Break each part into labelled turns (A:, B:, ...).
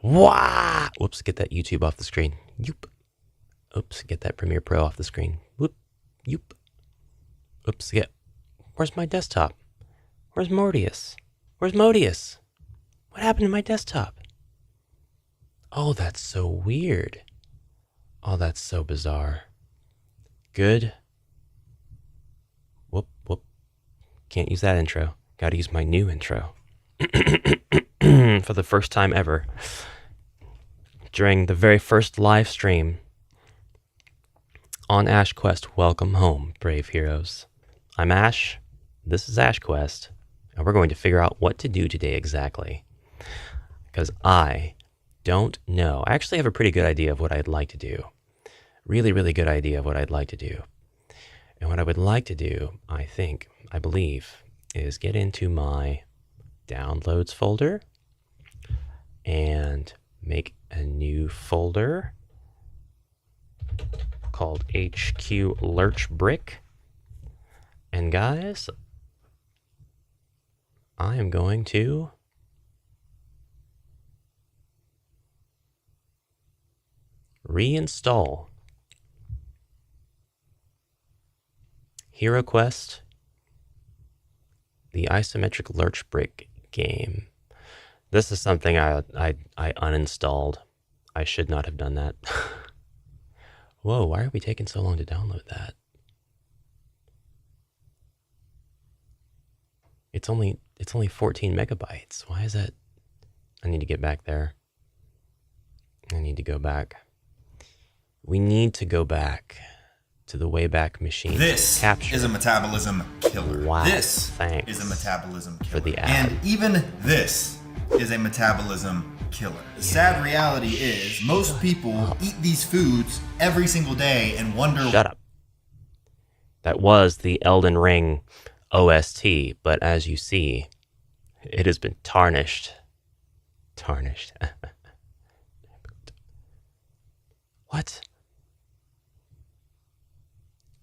A: Wah! Whoops, get that YouTube off the screen. Yoop. Oops, get that Premiere Pro off the screen. Whoop. Yoop. Oops, where's my desktop? Where's Mortius? Where's Modius? What happened to my desktop? Oh, that's so weird. Oh, that's so bizarre. Good. Whoop, whoop. Can't use that intro. Gotta use my new intro. For the first time ever. During the very first live stream on AshQuest. Welcome home, brave heroes. I'm Ash. This is AshQuest. And we're going to figure out what to do today exactly. Because I don't know. I actually have a pretty good idea of what I'd like to do. Really, really good idea of what I'd like to do. And what I would like to do, I believe, is get into my downloads folder and make a new folder called HQ Lurch Brick. And guys, I am going to reinstall HeroQuest, the isometric Lurch Brick game. This is something I uninstalled. I should not have done that. Whoa, why are we taking so long to download that? It's only 14 megabytes. Why is that? I need to get back there. I need to go back. We need to go back to the Wayback Machine.
B: This
A: capture.
B: Is a metabolism killer.
A: Wow.
B: This
A: Thanks
B: is a metabolism killer.
A: for the ad.
B: And even this is a metabolism killer. The sad reality is most people eat these foods every single day and wonder...
A: Shut up. That was the Elden Ring OST, but as you see, it has been tarnished. Tarnished. What?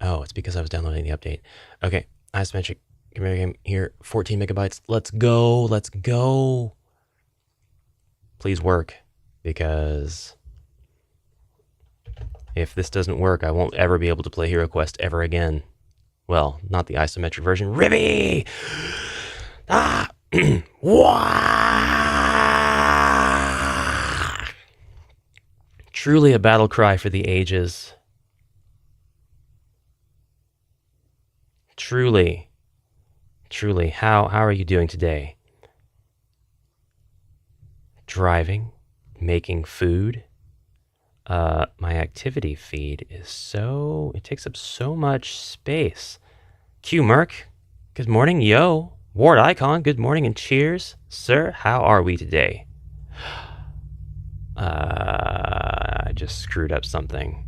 A: Oh, it's because I was downloading the update. Okay, isometric game here, 14 megabytes. Let's go, let's go. Please work, because if this doesn't work, I won't ever be able to play HeroQuest ever again. Well, not the isometric version. Ribby! Ah! Wah! Truly a battle cry for the ages. Truly. Truly. How are you doing today? Driving, making food. My activity feed is it takes up so much space. Q Merc, good morning. Yo, Ward Icon, good morning and cheers. Sir, how are we today? I just screwed up something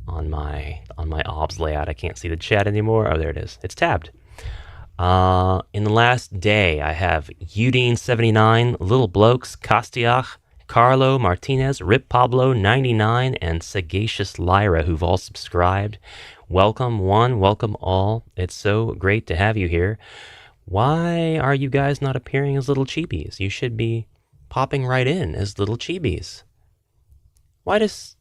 A: on my obs layout. I can't see the chat anymore. Oh, there it is. It's tabbed. In the last day, I have Udine79, Little Blokes, Castiach, Carlo Martinez, Rip Pablo 99, and Sagacious Lyra, who've all subscribed. Welcome one, welcome all. It's so great to have you here. Why are you guys not appearing as little chibies? You should be popping right in as little chibies. Why does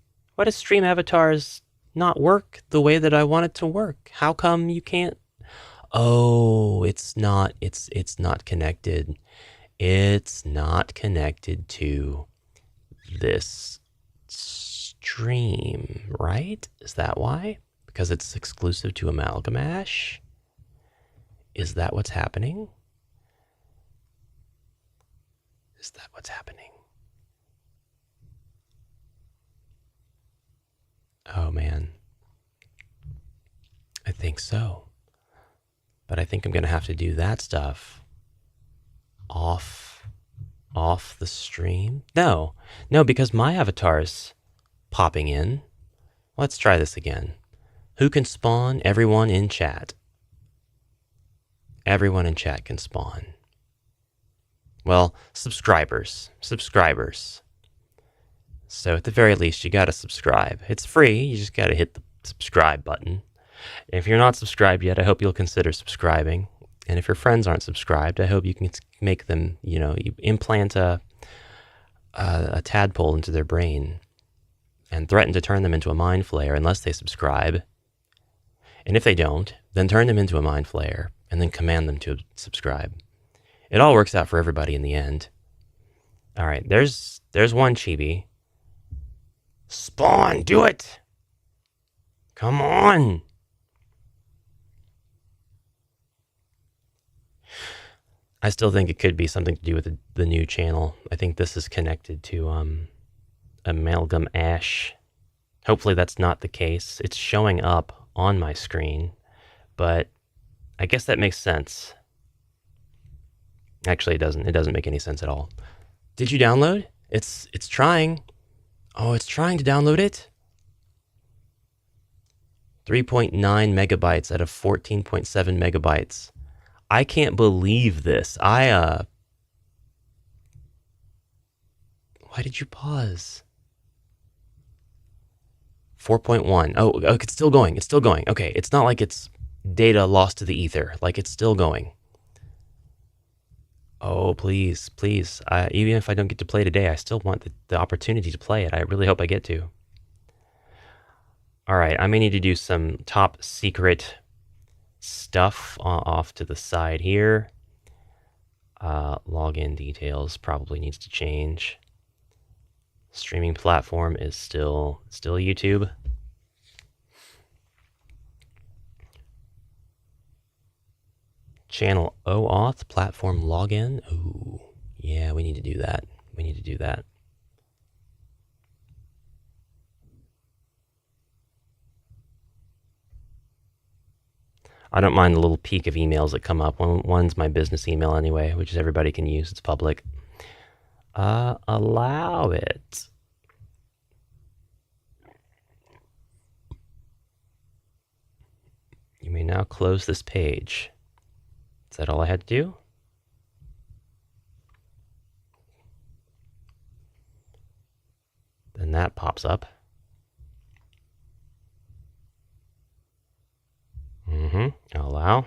A: stream avatars not work the way that I want it to work? How come you can't? Oh, it's not connected. It's not connected to this stream, right? Is that why? Because it's exclusive to Amalgamash? Is that what's happening? Is that what's happening? Oh man. I think so. But I think I'm going to have to do that stuff off the stream. No, because my avatar's popping in. Let's try this again. Who can spawn? Everyone in chat. Everyone in chat can spawn. Well, subscribers. So at the very least, you got to subscribe. It's free. You just got to hit the subscribe button. If you're not subscribed yet, I hope you'll consider subscribing. And if your friends aren't subscribed, I hope you can make them, you implant a a tadpole into their brain and threaten to turn them into a mind flayer unless they subscribe. And if they don't, then turn them into a mind flayer and then command them to subscribe. It all works out for everybody in the end. All right, there's one chibi. Spawn, do it! Come on! I still think it could be something to do with the new channel. I think this is connected to Amalgam Ash. Hopefully that's not the case. It's showing up on my screen, but I guess that makes sense. Actually, it doesn't. It doesn't make any sense at all. Did you download? It's trying. Oh, it's trying to download it? 3.9 megabytes out of 14.7 megabytes. I can't believe this. Why did you pause? 4.1. Oh, it's still going. It's still going. Okay, it's not like it's data lost to the ether. Like, it's still going. Oh, please, please. Even if I don't get to play today, I still want the opportunity to play it. I really hope I get to. All right, I may need to do some top secret stuff off to the side here. Login details probably needs to change. Streaming platform is still YouTube. Channel OAuth platform login. Ooh, yeah, we need to do that. We need to do that. I don't mind the little peek of emails that come up. One's my business email anyway, which everybody can use. It's public. Allow it. You may now close this page. Is that all I had to do? Then that pops up. Allow.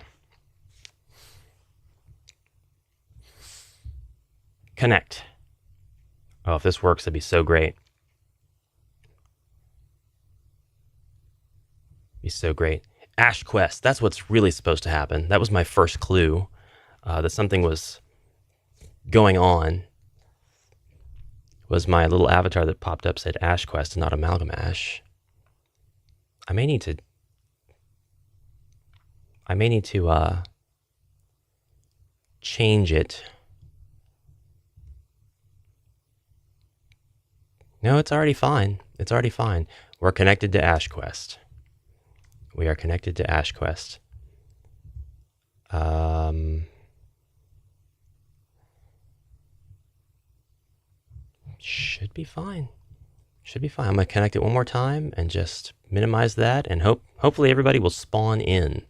A: Connect. Oh, if this works, that'd be so great. Be so great. Ash Quest. That's what's really supposed to happen. That was my first clue that something was going on. Was my little avatar that popped up said Ash Quest and not Amalgam Ash. I may need to change it. No, it's already fine. It's already fine. We're connected to Ash Quest. We are connected to Ash Quest. Should be fine. Should be fine. I'm going to connect it one more time and just minimize that, and hopefully everybody will spawn in.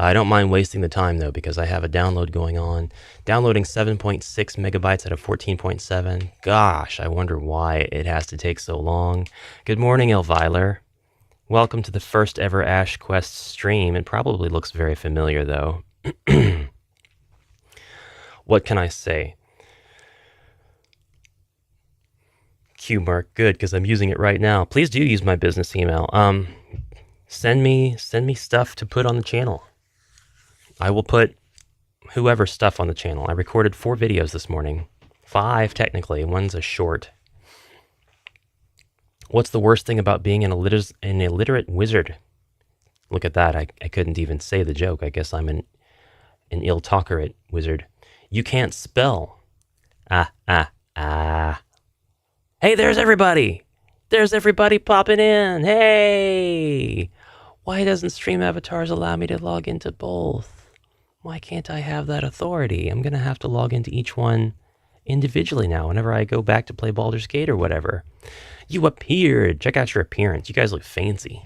A: I don't mind wasting the time, though, because I have a download going on. Downloading 7.6 megabytes out of 14.7. Gosh, I wonder why it has to take so long. Good morning, Elviler. Welcome to the first ever Ash Quest stream. It probably looks very familiar, though. What can I say? Q mark, good, because I'm using it right now. Please do use my business email. Send me stuff to put on the channel. I will put whoever's stuff on the channel. I recorded 4 videos this morning. 5, technically. One's a short. What's the worst thing about being an illiterate wizard? Look at that. I couldn't even say the joke. I guess I'm an ill-talkerate wizard. You can't spell. Hey, there's everybody. There's everybody popping in. Hey. Why doesn't Stream Avatars allow me to log into both? Why can't I have that authority? I'm going to have to log into each one individually now whenever I go back to play Baldur's Gate or whatever. You appeared. Check out your appearance. You guys look fancy.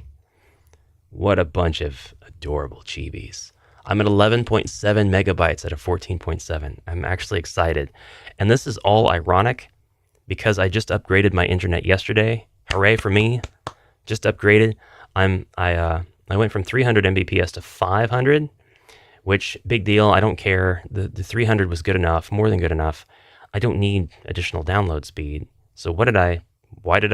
A: What a bunch of adorable chibis. I'm at 11.7 megabytes out of 14.7. I'm actually excited. And this is all ironic because I just upgraded my internet yesterday. Hooray for me. Just upgraded. I went from 300 Mbps to 500, which big deal. I don't care. The 300 was good enough, more than good enough. I don't need additional download speed. So why did I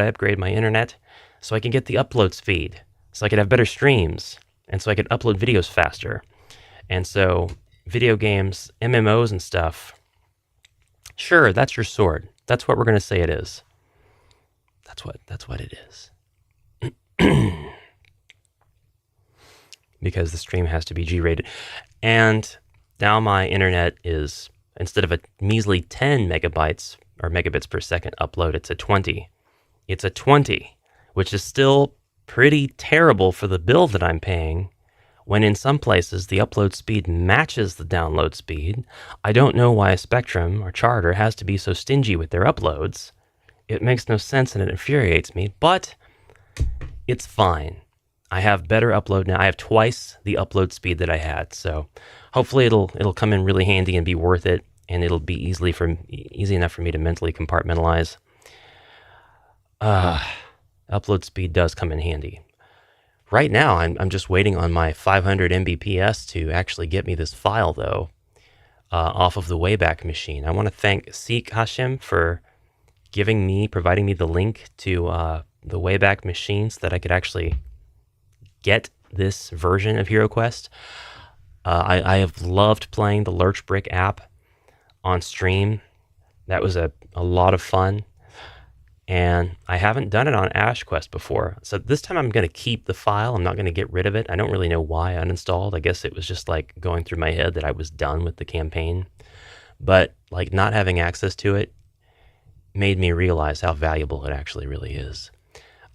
A: upgrade my internet? So I can get the upload speed, so I could have better streams, and so I could upload videos faster. And so video games, MMOs and stuff, sure, that's your sword. That's what we're going to say it is. That's what it is. Because the stream has to be G-rated. And now my internet is, instead of a measly 10 megabytes or megabits per second upload, it's a 20. It's a 20, which is still pretty terrible for the bill that I'm paying, when in some places the upload speed matches the download speed. I don't know why Spectrum or Charter has to be so stingy with their uploads. It makes no sense and it infuriates me, but it's fine. I have better upload now. I have twice the upload speed that I had, so hopefully it'll come in really handy and be worth it, and it'll be easy enough for me to mentally compartmentalize. Upload speed does come in handy. Right now, I'm just waiting on my 500 Mbps to actually get me this file, though, off of the Wayback Machine. I want to thank Seek Hashem for providing me the link to the Wayback Machine so that I could actually get this version of HeroQuest. I have loved playing the Lurch Brick app on stream. That was a lot of fun. And I haven't done it on AshQuest before. So this time I'm going to keep the file. I'm not going to get rid of it. I don't really know why I uninstalled. I guess it was just like going through my head that I was done with the campaign. But like not having access to it made me realize how valuable it actually really is.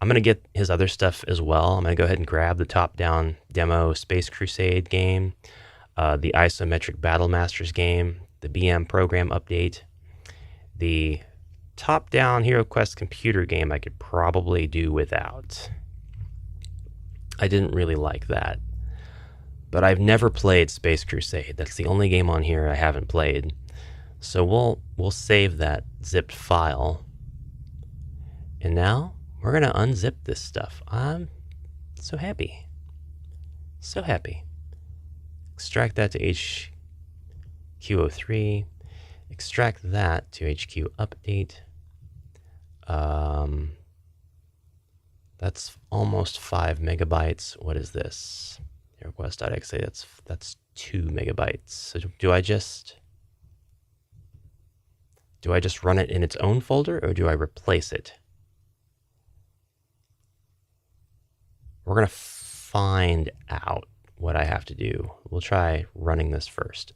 A: I'm going to get his other stuff as well. I'm going to go ahead and grab the top-down demo Space Crusade game, the Isometric Battle Masters game, the BM program update, the top-down HeroQuest computer game I could probably do without. I didn't really like that. But I've never played Space Crusade. That's the only game on here I haven't played. So we'll save that zipped file. And now we're going to unzip this stuff. I'm so happy. So happy. Extract that to HQ03. Extract that to HQ update. That's almost 5 megabytes. What is this? HeroQuest.exe. That's 2 megabytes. So do I just run it in its own folder, or do I replace it? We're going to find out what I have to do. We'll try running this first.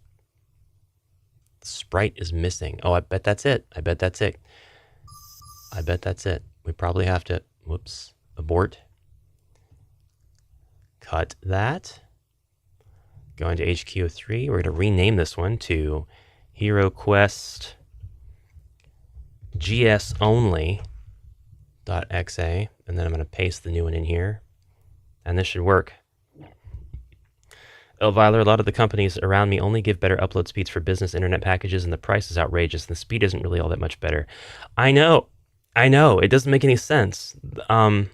A: Sprite is missing. Oh, I bet that's it. I bet that's it. We probably have to, whoops, abort. Cut that. Go into HQ3. We're going to rename this one to HeroQuest GS only .exe, and then I'm going to paste the new one in here, and this should work. Elviler, a lot of the companies around me only give better upload speeds for business internet packages, and the price is outrageous, and the speed isn't really all that much better. I know, it doesn't make any sense. A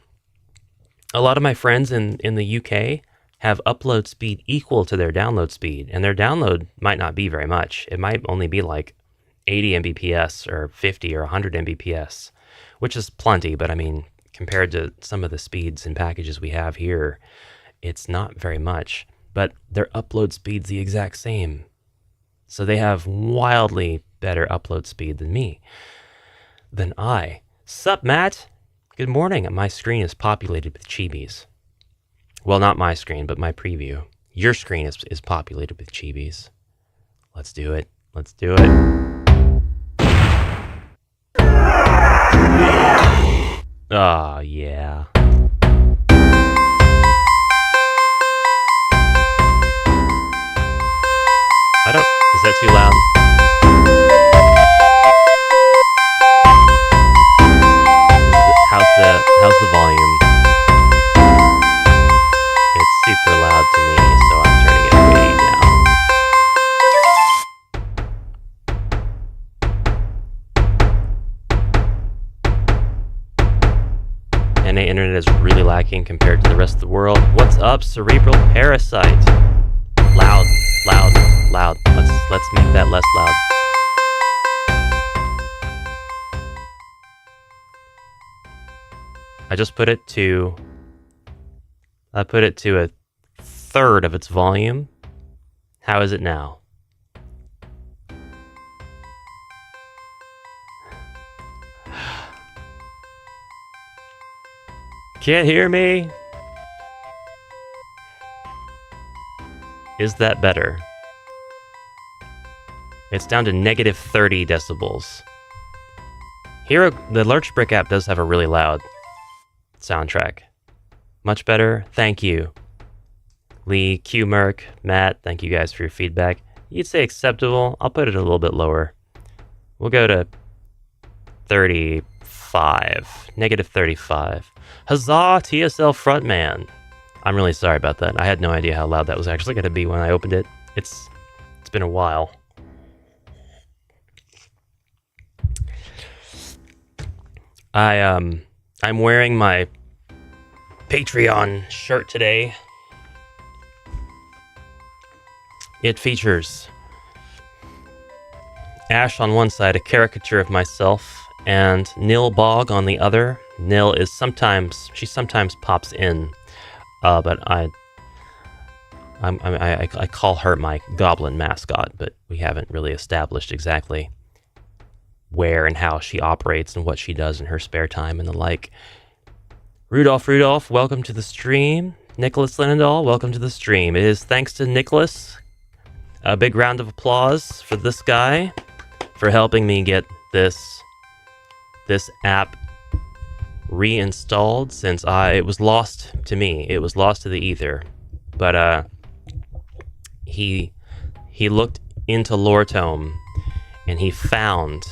A: lot of my friends in the UK have upload speed equal to their download speed, and their download might not be very much. It might only be like 80 Mbps or 50 or 100 Mbps, which is plenty, but I mean, compared to some of the speeds and packages we have here, it's not very much. But their upload speed's the exact same. So they have wildly better upload speed than I. Sup, Matt? Good morning. My screen is populated with chibis. Well, not my screen, but my preview. Your screen is populated with chibis. Let's do it. Oh, yeah. Is that too loud? How's the volume? It's super loud to me, so I'm turning it way down. NA internet is really lacking compared to the rest of the world. What's up, Cerebral Parasite? Loud. Let's make that less loud. I just put it to... I put it to a third of its volume. How is it now? Can't hear me? Is that better? It's down to negative 30 decibels. The Lurch Brick app does have a really loud soundtrack. Much better? Thank you. Lee, Q Merc, Matt, thank you guys for your feedback. You'd say acceptable. I'll put it a little bit lower. We'll go to 35. Negative 35. Huzzah, TSL frontman. I'm really sorry about that. I had no idea how loud that was actually going to be when I opened it. It's been a while. I'm wearing my Patreon shirt today. It features Ash on one side, a caricature of myself, and Nil Bog on the other. Nil is she sometimes pops in, but I call her my goblin mascot, but we haven't really established exactly where and how she operates and what she does in her spare time and the like. Rudolph, welcome to the stream. Nicholas Linendahl, welcome to the stream. It is thanks to Nicholas. A big round of applause for this guy for helping me get this app reinstalled since it was lost to me. It was lost to the ether. But he looked into Lore Tome and he found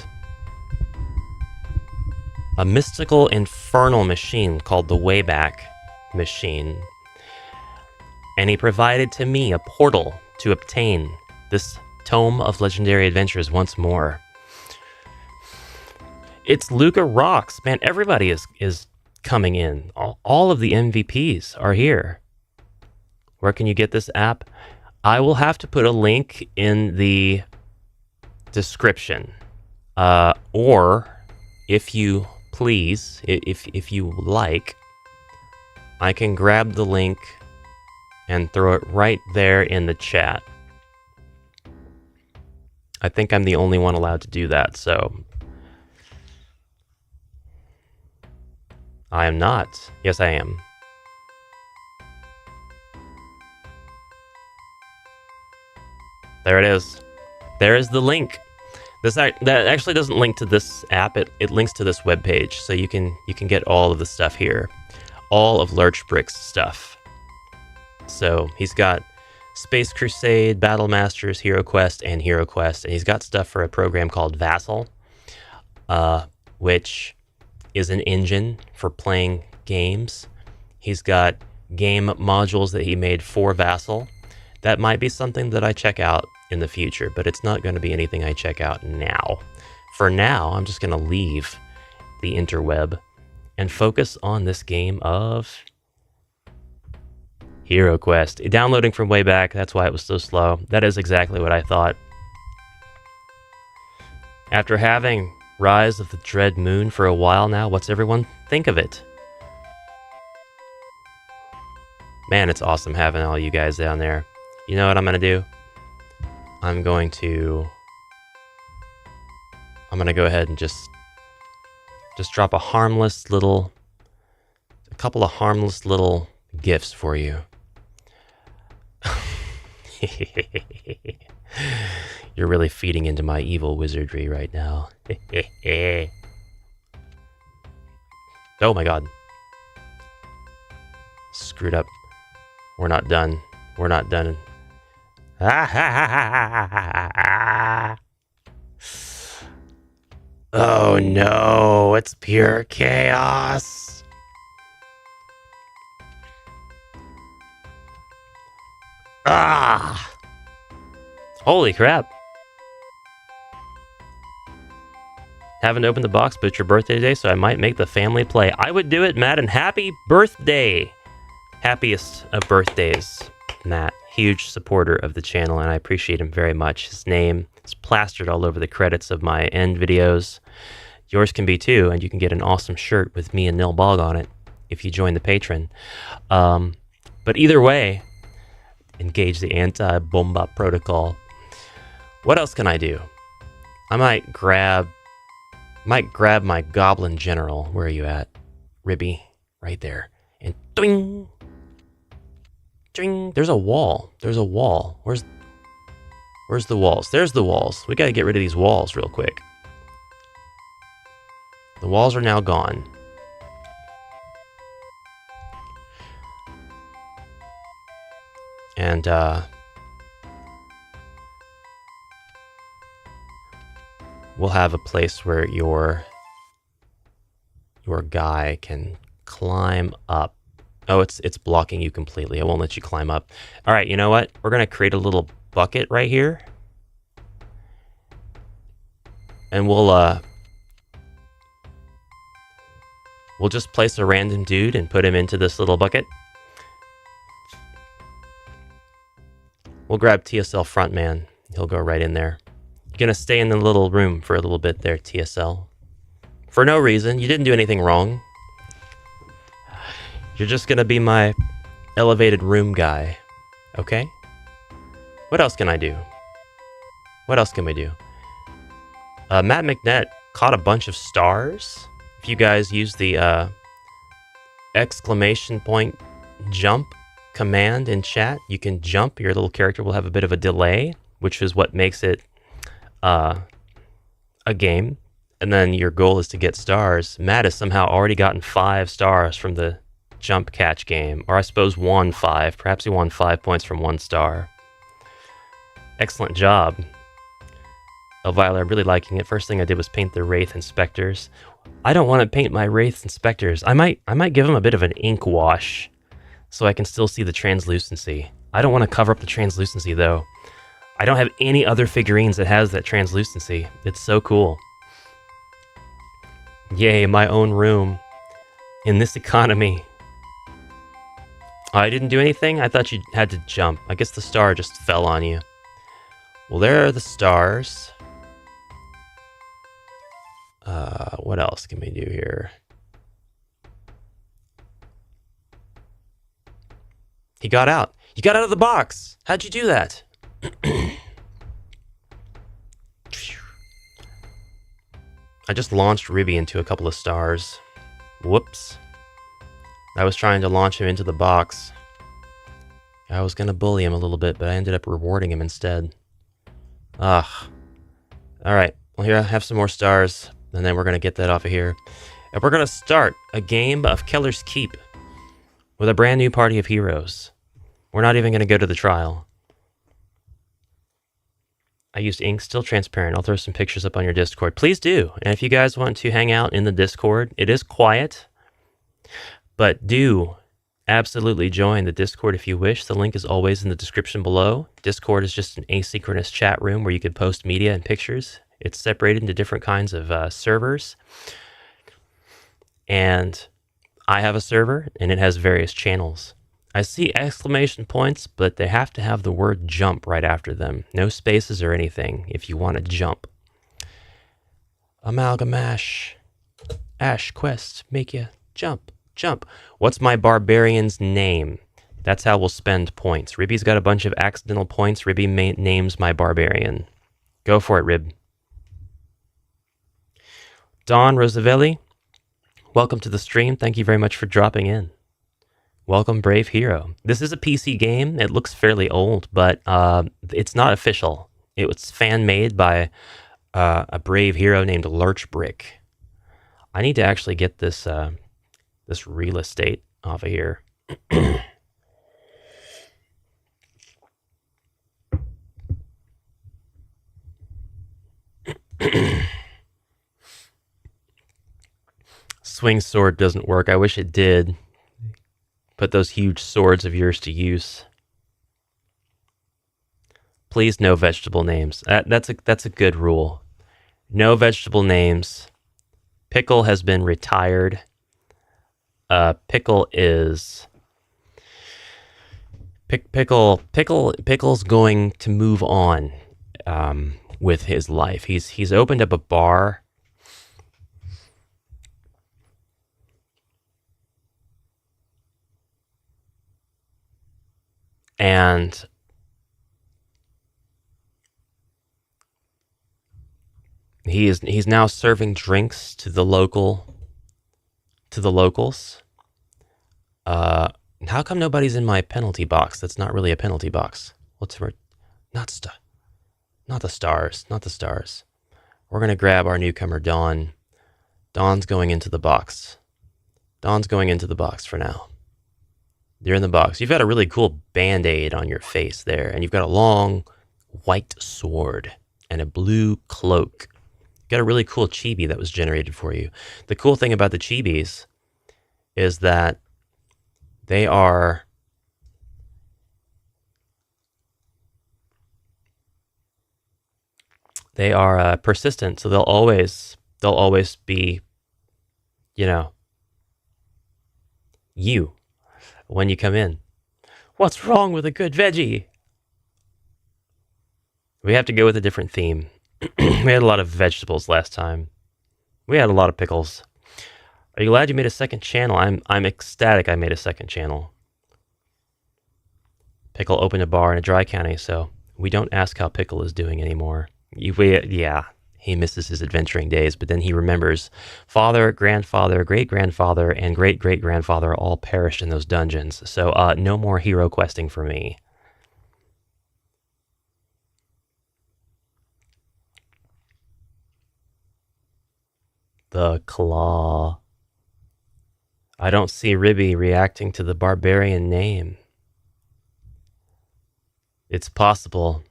A: a mystical infernal machine called the Wayback Machine. And he provided to me a portal to obtain this Tome of Legendary Adventures once more. It's Luca Rocks. Man, everybody is coming in. All of the MVPs are here. Where can you get this app? I will have to put a link in the description. Or, if you please, if you like, I can grab the link and throw it right there in the chat. I think I'm the only one allowed to do that, so... I am not. Yes, I am. There it is. There is the link. That actually doesn't link to this app. It links to this webpage, so you can get all of the stuff here, all of Lurch Brick's stuff. So he's got Space Crusade, Battle Masters, HeroQuest, and HeroQuest, and he's got stuff for a program called Vassal, which is an engine for playing games. He's got game modules that he made for Vassal. That might be something that I check out in the future, but it's not going to be anything I check out now. For now, I'm just going to leave the interweb and focus on this game of HeroQuest. Downloading from way back, that's why it was so slow. That is exactly what I thought. After having Rise of the Dread Moon for a while now, what's everyone think of it? Man, it's awesome having all you guys down there. You know what I'm going to do? I'm going to go ahead and just drop a couple of harmless little gifts for you. You're really feeding into my evil wizardry right now. Oh my god. Screwed up. We're not done. We're not done. Oh no, it's pure chaos. Holy crap. Haven't opened the box, but it's your birthday today, so I might make the family play. I would do it, Matt, and happy birthday. Happiest of birthdays, Matt. Huge supporter of the channel, and I appreciate him very much. His name is plastered all over the credits of my end videos. Yours can be too, and you can get an awesome shirt with me and Nil Bog on it. if you join the patron. But either way, engage the anti-bomba protocol. What else can I do? I might grab my goblin general. Where are you at? Ribby, right there. And doing, ding. There's a wall. There's a wall. Where's the walls? There's the walls. We got to get rid of these walls real quick. The walls are now gone. And we'll have a place where your guy can climb up. Oh, it's blocking you completely. It won't let you climb up. All right, you know what? We're going to create a little bucket right here. And we'll just place a random dude and put him into this little bucket. We'll grab TSL frontman. He'll go right in there. You're going to stay in the little room for a little bit there, TSL. For no reason. You didn't do anything wrong. You're just going to be my elevated room guy. Okay? What else can I do? What else can we do? Matt McNett caught a bunch of stars. If you guys use the exclamation point jump command in chat, you can jump. Your little character will have a bit of a delay, which is what makes it a game. And then your goal is to get stars. Matt has somehow already gotten 5 stars from the jump catch game, or I suppose won 5. Perhaps he won 5 points from 1 star. Excellent job. Elvira, I'm really liking it. First thing I did was paint the Wraith Inspectors. I don't want to paint my Wraith Inspectors. I might give them a bit of an ink wash so I can still see the translucency. I don't want to cover up the translucency though. I don't have any other figurines that has that translucency. It's so cool. Yay, my own room. In this economy. I didn't do anything? I thought you had to jump. I guess the star just fell on you. Well, there are the stars. What else can we do here? He got out. You got out of the box. How'd you do that? I just launched Ribby into a couple of stars. Whoops. I was trying to launch him into the box. I was going to bully him a little bit, but I ended up rewarding him instead. Ugh. Alright, well here I have some more stars, and then we're going to get that off of here. And we're going to start a game of Keller's Keep with a brand new party of heroes. We're not even going to go to the trial. I used ink, still transparent. I'll throw some pictures up on your Discord. Please do. And if you guys want to hang out in the Discord, it is quiet. But do absolutely join the Discord if you wish. The link is always in the description below. Discord is just an asynchronous chat room where you can post media and pictures. It's separated into different kinds of servers. And I have a server, and it has various channels. I see exclamation points, but they have to have the word jump right after them. No spaces or anything if you want to jump. Amalgamash. Ash quest. Make you jump. Jump. What's my barbarian's name? That's how we'll spend points. Ribby's got a bunch of accidental points. Ribby names my barbarian. Go for it, Rib. Don Rosavelli, welcome to the stream. Thank you very much for dropping in. Welcome, Brave Hero. This is a PC game. It looks fairly old, but it's not official. It was fan-made by a brave hero named Lurchbrick. I need to actually get this this real estate off of here. Swing sword doesn't work. I wish it did. Put those huge swords of yours to use. Please, no vegetable names. That's a good rule. No vegetable names. Pickle has been retired. Pickle's going to move on with his life. He's opened up a bar. And he's now serving drinks to the locals. How come nobody's in my penalty box? That's not really a penalty box. Not the stars. We're gonna grab our newcomer Dawn. Dawn's going into the box. Dawn's going into the box for now. You're in the box. You've got a really cool band-aid on your face there, and you've got a long white sword and a blue cloak. You've got a really cool chibi that was generated for you. The cool thing about the chibis is that they are persistent, so they'll always be, you when you come in. What's wrong with a good veggie? We have to go with a different theme. We had a lot of vegetables last time. We had a lot of pickles. Are you glad you made a second channel? I'm ecstatic I made a second channel. Pickle opened a bar in a dry county, so we don't ask how Pickle is doing anymore. Yeah, he misses his adventuring days, but then he remembers father, grandfather, great-grandfather, and great-great-grandfather all perished in those dungeons. So no more hero questing for me. The Claw. I don't see Ribby reacting to the barbarian name. It's possible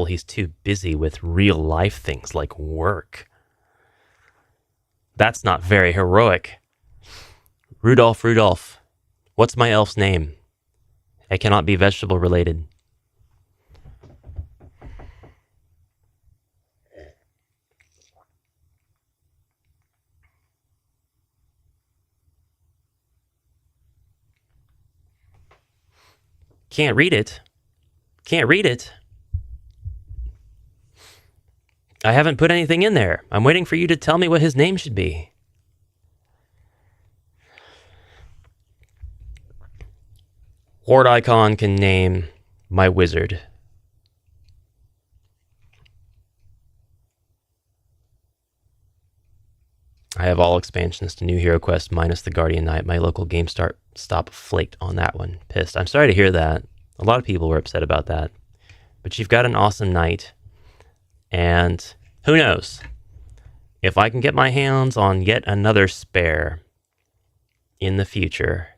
A: he's too busy with real-life things like work. That's not very heroic. Rudolph, what's my elf's name? It cannot be vegetable-related. Can't read it. I haven't put anything in there. I'm waiting for you to tell me what his name should be. Horde Icon can name my wizard. I have all expansions to New Hero Quest minus the Guardian Knight. My local GameStop flaked on that one. Pissed. I'm sorry to hear that. A lot of people were upset about that. But you've got an awesome knight. And who knows? If I can get my hands on yet another spare in the future,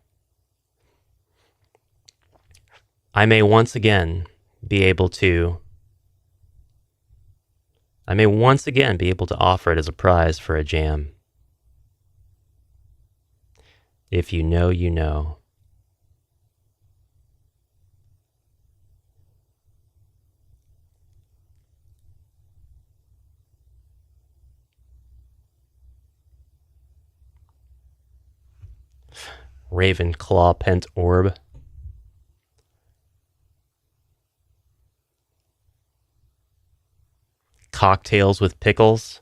A: I may once again be able to offer it as a prize for a jam. If you know, you know. Raven Claw Pent Orb. Cocktails with pickles.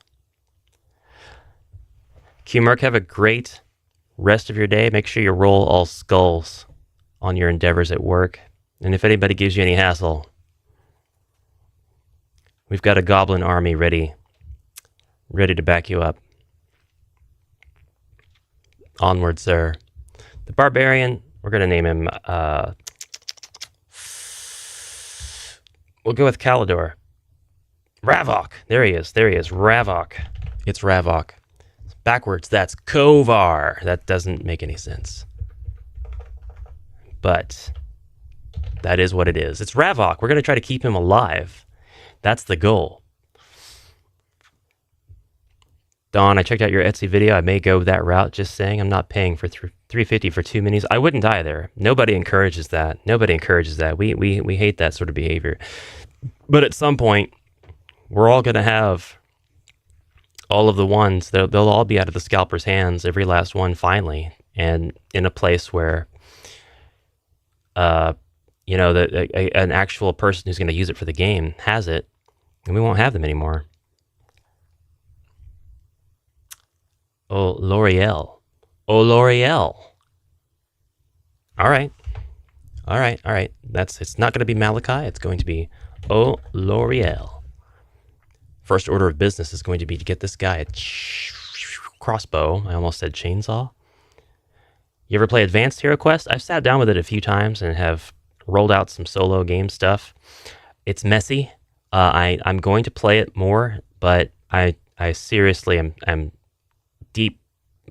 A: Q-Merc, have a great rest of your day. Make sure you roll all skulls on your endeavors at work. And if anybody gives you any hassle, we've got a goblin army ready to back you up. Onward, sir. The barbarian, we're going to name him, we'll go with Calidor. Ravok. There he is. Ravok. It's Ravok. Backwards, that's Kovar. That doesn't make any sense. But that is what it is. It's Ravok. We're going to try to keep him alive. That's the goal. Dawn, I checked out your Etsy video. I may go that route, just saying. I'm not paying for $3.50 for 2 minis. I wouldn't either. Nobody encourages that. We hate that sort of behavior. But at some point, we're all going to have all of the ones. They'll all be out of the scalper's hands, every last one, finally. And in a place where, an actual person who's going to use it for the game has it, and we won't have them anymore. Oh, L'Oreal. All right. All right. It's not going to be Malachi. It's going to be L'Oreal. First order of business is going to be to get this guy a crossbow. I almost said chainsaw. You ever play Advanced HeroQuest? I've sat down with it a few times and have rolled out some solo game stuff. It's messy. I'm going to play it more, but I seriously am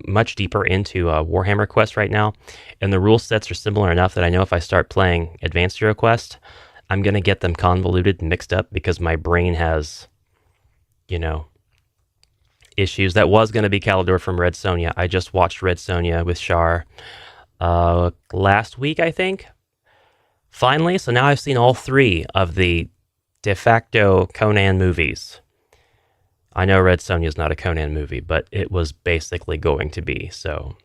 A: much deeper into Warhammer Quest right now, and the rule sets are similar enough that I know if I start playing Advanced HeroQuest, I'm going to get them convoluted and mixed up because my brain has, issues. That was going to be Calidor from Red Sonja. I just watched Red Sonja with Shar last week, I think. Finally, so now I've seen all 3 of the de facto Conan movies. I know Red Sonja is not a Conan movie, but it was basically going to be, so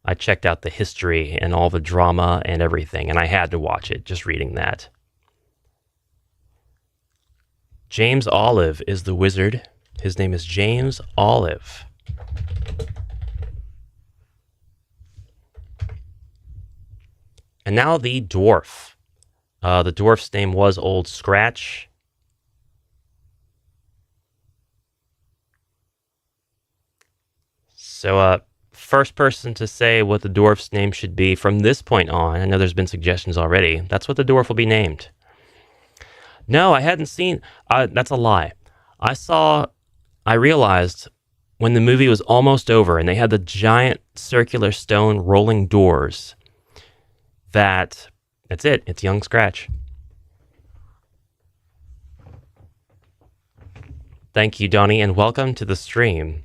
A: I checked out the history and all the drama and everything, and I had to watch it, just reading that. James Olive is the wizard. His name is James Olive. And now the dwarf. The dwarf's name was Old Scratch. So, first person to say what the dwarf's name should be from this point on, I know there's been suggestions already, that's what the dwarf will be named. No, I hadn't seen, that's a lie. I realized when the movie was almost over and they had the giant circular stone rolling doors, that's it, it's young Scratch. Thank you, Donnie, and welcome to the stream.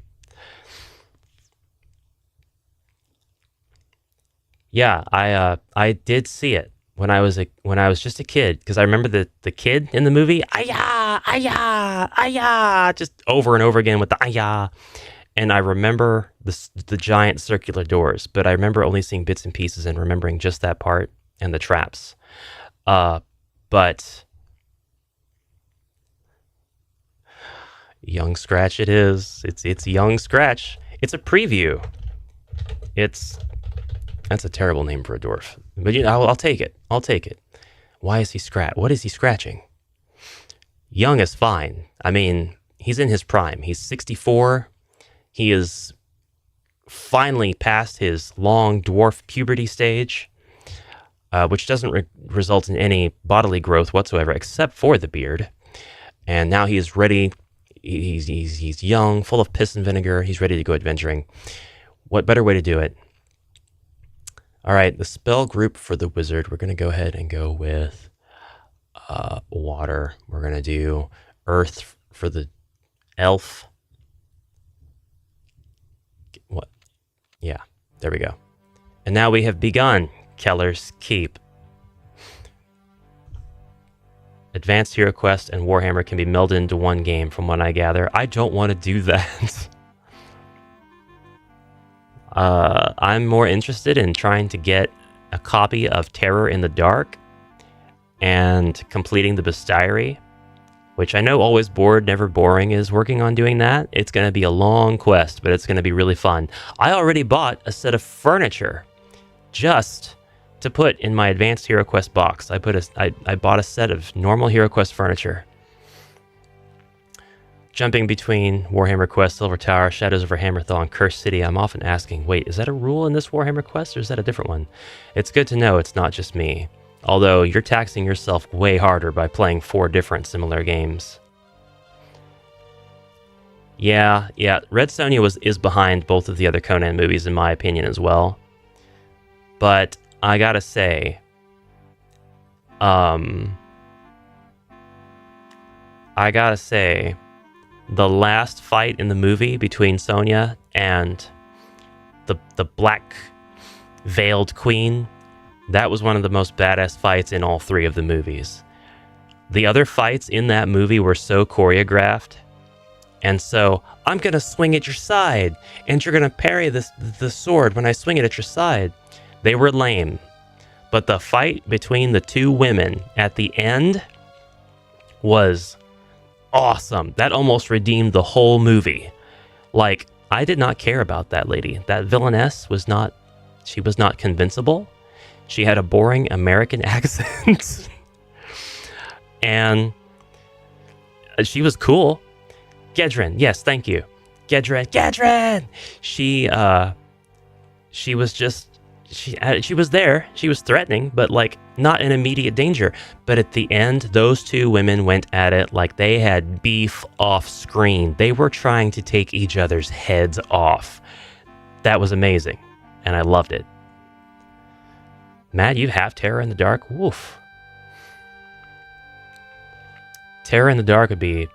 A: Yeah, I did see it when I was just a kid, because I remember the kid in the movie, ayah, ayah, ayah, just over and over again with the ayah, and I remember the giant circular doors, but I remember only seeing bits and pieces and remembering just that part and the traps. But young Scratch it is. It's young Scratch. It's a preview. That's a terrible name for a dwarf. But I'll take it. I'll take it. Why is he what is he scratching? Young is fine. I mean, he's in his prime. He's 64. He is finally past his long dwarf puberty stage, which doesn't result in any bodily growth whatsoever, except for the beard. And now he is ready. He's young, full of piss and vinegar. He's ready to go adventuring. What better way to do it? All right, the spell group for the wizard, we're going to go ahead and go with water. We're going to do earth for the elf. What? Yeah, there we go. And now we have begun Keller's Keep. Advanced HeroQuest and Warhammer can be melded into one game from what I gather. I don't want to do that. I'm more interested in trying to get a copy of Terror in the Dark and completing the bestiary, which I know Always Bored, Never Boring is working on doing that. It's going to be a long quest, but it's going to be really fun. I already bought a set of furniture just to put in my Advanced HeroQuest box. I bought a set of normal HeroQuest furniture. Jumping between Warhammer Quest, Silver Tower, Shadows over Hammerthal, and Cursed City, I'm often asking, wait, is that a rule in this Warhammer Quest, or is that a different one? It's good to know it's not just me, although you're taxing yourself way harder by playing 4 different similar games. Yeah, Red Sonja is behind both of the other Conan movies in my opinion as well. But I gotta say, the last fight in the movie between Sonja and the black veiled queen, that was one of the most badass fights in all 3 of the movies. The other fights in that movie were so choreographed, and so I'm gonna swing at your side, and you're gonna parry the sword when I swing it at your side. They were lame, but the fight between the 2 women at the end was awesome. That almost redeemed the whole movie. Like, I did not care about that lady. That villainess was not convincible. She had a boring American accent. And she was cool. Gedren, yes, thank you. Gedren! She was just... She was there. She was threatening, but like not in immediate danger. But at the end, those two women went at it like they had beef off screen. They were trying to take each other's heads off. That was amazing, and I loved it. Matt, you have Terror in the Dark? Woof. Terror in the Dark would be...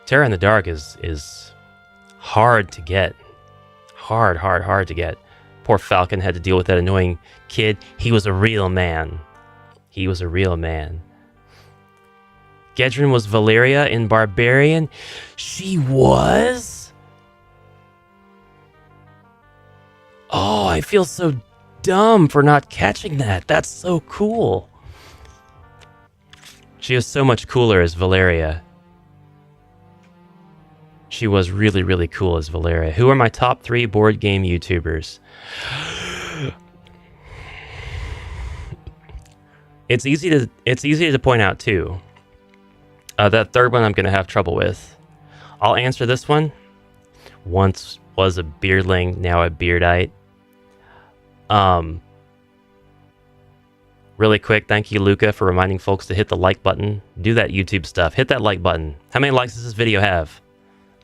A: Terror in the Dark is hard to get. Hard to get. Poor Falcon had to deal with that annoying kid. He was a real man. He was a real man. Gedren was Valeria in Barbarian. She was? Oh, I feel so dumb for not catching that. That's so cool. She was so much cooler as Valeria. She was really, really cool as Valeria. Who are my top 3 board game YouTubers? It's easy to point out too. That third one I'm gonna have trouble with. I'll answer this one. Once was a beardling, now a beardite. Really quick, thank you, Luca, for reminding folks to hit the like button. Do that YouTube stuff. Hit that like button. How many likes does this video have?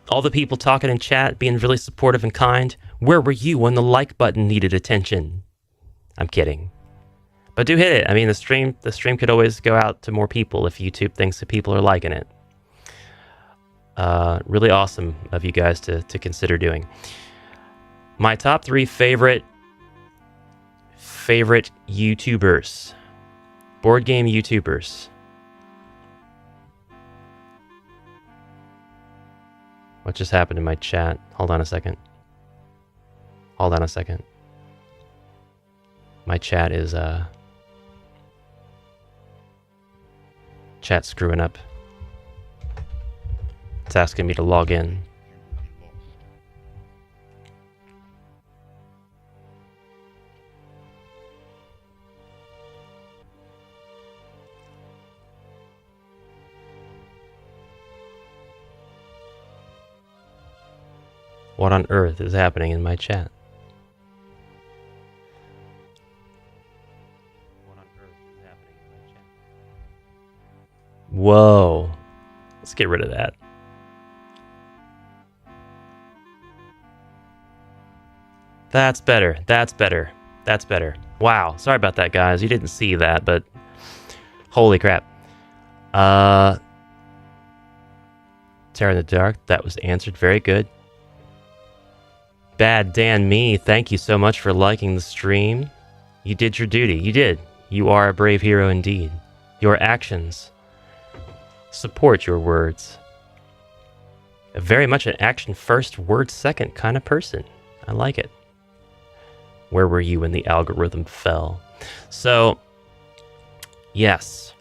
A: All the people talking in chat, being really supportive and kind. Where were you when the like button needed attention? I'm kidding. But do hit it. I mean, the stream could always go out to more people if YouTube thinks that people are liking it. Really awesome of you guys to consider doing. My top 3 favorite YouTubers. Board game YouTubers. What just happened in my chat? Hold on a second. My chat is, chat's screwing up. It's asking me to log in. What on earth is happening in my chat? Whoa. Let's get rid of that. That's better. Wow. Sorry about that, guys. You didn't see that, but holy crap. Terror in the Dark. That was answered. Very good. Bad Dan Me, thank you so much for liking the stream. You did your duty. You did. You are a brave hero indeed. Your actions support your words. Very much an action first, word second kind of person. I like it. Where were you when the algorithm fell? So, yes.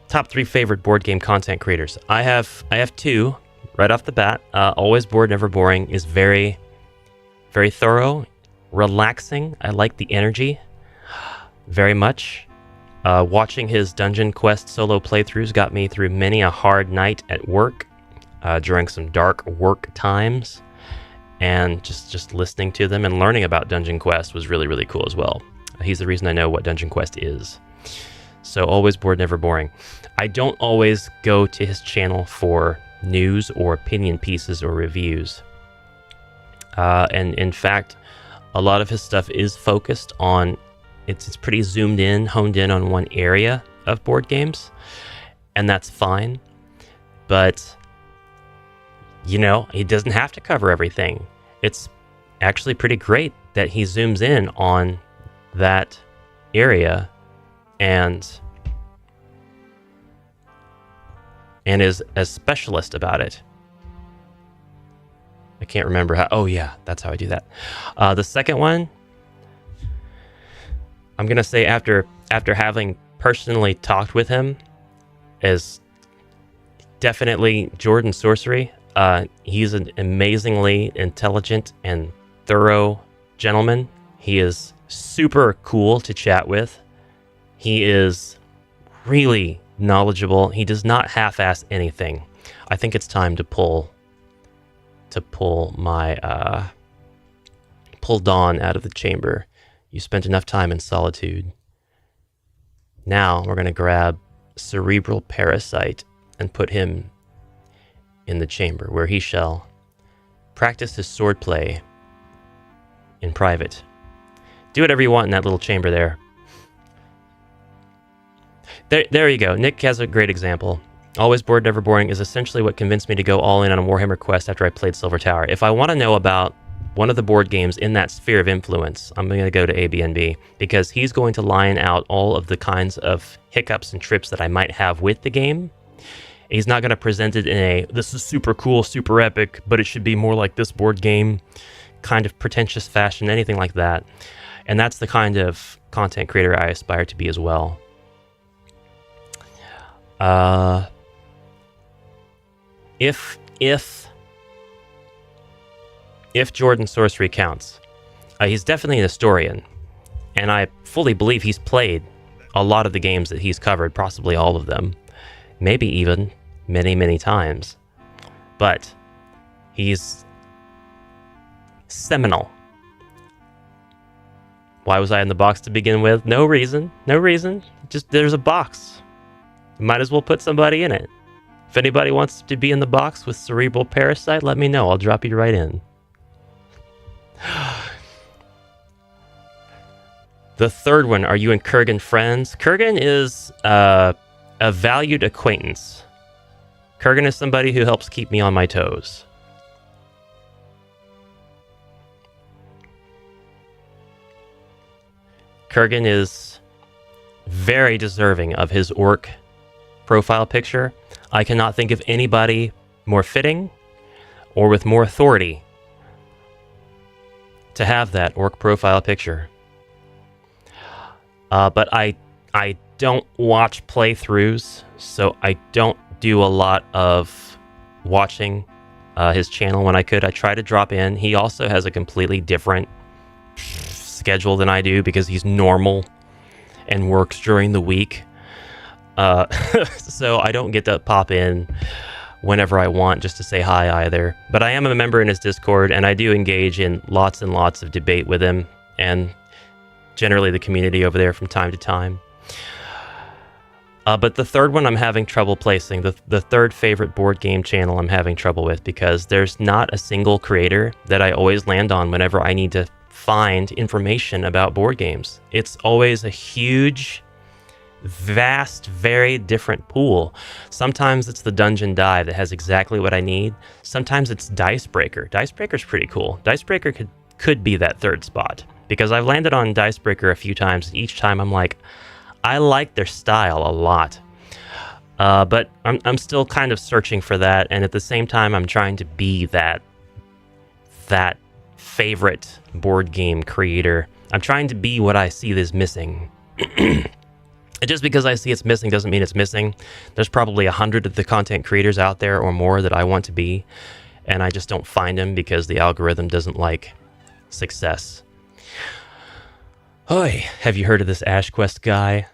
A: Top 3 favorite board game content creators. I have 2 right off the bat. Always Bored, Never Boring is very thorough, relaxing. I like the energy very much. Watching his Dungeon Quest solo playthroughs got me through many a hard night at work during some dark work times, and just listening to them and learning about Dungeon Quest was really, really cool as well. He's the reason I know what Dungeon Quest is. So Always Bored, Never Boring. I don't always go to his channel for news or opinion pieces or reviews. And in fact, a lot of his stuff is focused on, it's pretty zoomed in, honed in on one area of board games, and that's fine. But, you know, he doesn't have to cover everything. It's actually pretty great that he zooms in on that area and is a specialist about it. I can't remember how. Oh yeah, that's how I do that. The second one, I'm gonna say after having personally talked with him, is definitely Jordan Sorcery. He's an amazingly intelligent and thorough gentleman. He is super cool to chat with. He is really knowledgeable. He does not half-ass anything. I think it's time to pull my pull Dawn out of the chamber. You spent enough time in solitude. Now we're going to grab Cerebral Parasite and put him in the chamber, where he shall practice his swordplay in private. Do whatever you want in that little chamber there. There you go. Nick has a great example. Always bored, never boring is essentially what convinced me to go all in on a Warhammer quest after I played Silver Tower. If I want to know about one of the board games in that sphere of influence, I'm going to go to ABNB, because he's going to line out all of the kinds of hiccups and trips that I might have with the game. He's not going to present it in a, this is super cool, super epic, but it should be more like this board game kind of pretentious fashion, anything like that. And that's the kind of content creator I aspire to be as well. If Jordan Sorcery counts, he's definitely an historian, and I fully believe he's played a lot of the games that he's covered, possibly all of them, maybe even many, many times. But he's seminal. Why was I in the box to begin with? No reason. No reason. Just there's a box. Might as well put somebody in it. If anybody wants to be in the box with Cerebral Parasite, let me know. I'll drop you right in. The third one, are you and Kurgan friends? Kurgan is a valued acquaintance. Kurgan is somebody who helps keep me on my toes. Kurgan is very deserving of his orc profile picture. I cannot think of anybody more fitting or with more authority to have that orc profile picture. But I don't watch playthroughs, so I don't do a lot of watching his channel when I could. I try to drop in. He also has a completely different schedule than I do because he's normal and works during the week. So I don't get to pop in whenever I want just to say hi either. But I am a member in his Discord, and I do engage in lots and lots of debate with him and generally the community over there from time to time. But the third one I'm having trouble placing, the third favorite board game channel I'm having trouble with, because there's not a single creator that I always land on whenever I need to find information about board games. It's always a huge, vast, very different pool. Sometimes it's the Dungeon Dive that has exactly what I need. Sometimes it's Dicebreaker. Dicebreaker's pretty cool. Dicebreaker could be that third spot, because I've landed on Dicebreaker a few times, and each time I'm like, I like their style a lot. But I'm still kind of searching for that, and at the same time I'm trying to be that favorite board game creator. I'm trying to be what I see is missing. And just because I see it's missing doesn't mean it's missing. There's probably 100 of the content creators out there or more that I want to be, and I just don't find them because the algorithm doesn't like success. Oi, have you heard of this AshQuest guy?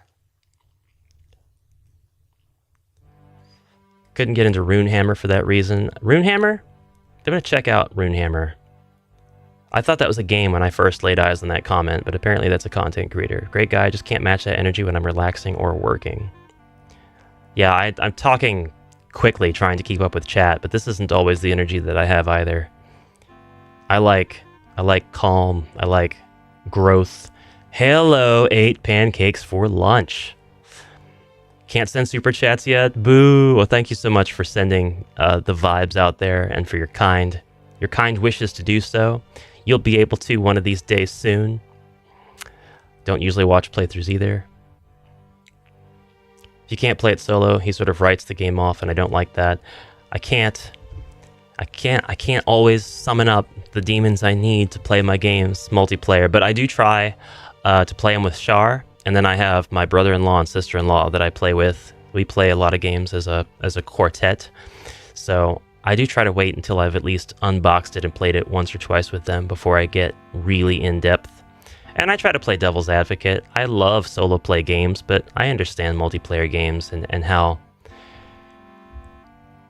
A: Couldn't get into Runehammer for that reason. Runehammer? I'm gonna check out Runehammer. I thought that was a game when I first laid eyes on that comment, but apparently that's a content creator. Great guy, just can't match that energy when I'm relaxing or working. Yeah, I'm talking quickly trying to keep up with chat, but this isn't always the energy that I have either. I like calm, I like growth. Hello, 8 pancakes for lunch. Can't send super chats yet? Boo! Well, thank you so much for sending the vibes out there and for your kind wishes to do so. You'll be able to one of these days soon. Don't usually watch playthroughs either. If you can't play it solo, he sort of writes the game off, and I don't like that. I can't always summon up the demons I need to play my games multiplayer, but I do try to play them with Shar, and then I have my brother-in-law and sister-in-law that I play with. We play a lot of games as a quartet, so I do try to wait until I've at least unboxed it and played it once or twice with them before I get really in-depth. And I try to play devil's advocate. I love solo play games, but I understand multiplayer games and how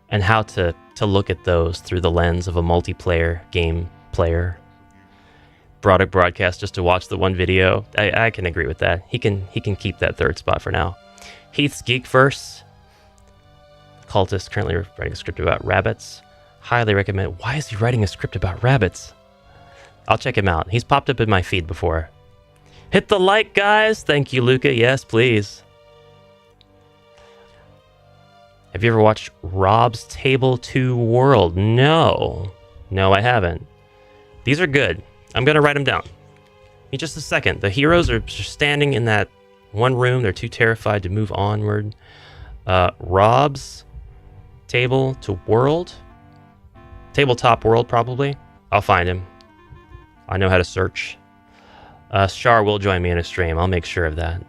A: to look at those through the lens of a multiplayer game player. Broderick broadcast just to watch the one video. I can agree with that. He can keep that third spot for now. Heath's Geekverse. Cultist currently writing a script about rabbits. Highly recommend. Why is he writing a script about rabbits? I'll check him out. He's popped up in my feed before. Hit the like, guys. Thank you, Luca. Yes, please. Have you ever watched Rob's Table 2 World? No. No, I haven't. These are good. I'm going to write them down. In just a second. The heroes are standing in that one room. They're too terrified to move onward. Rob's Table to World? Tabletop World, probably. I'll find him. I know how to search. Shar will join me in a stream. I'll make sure of that.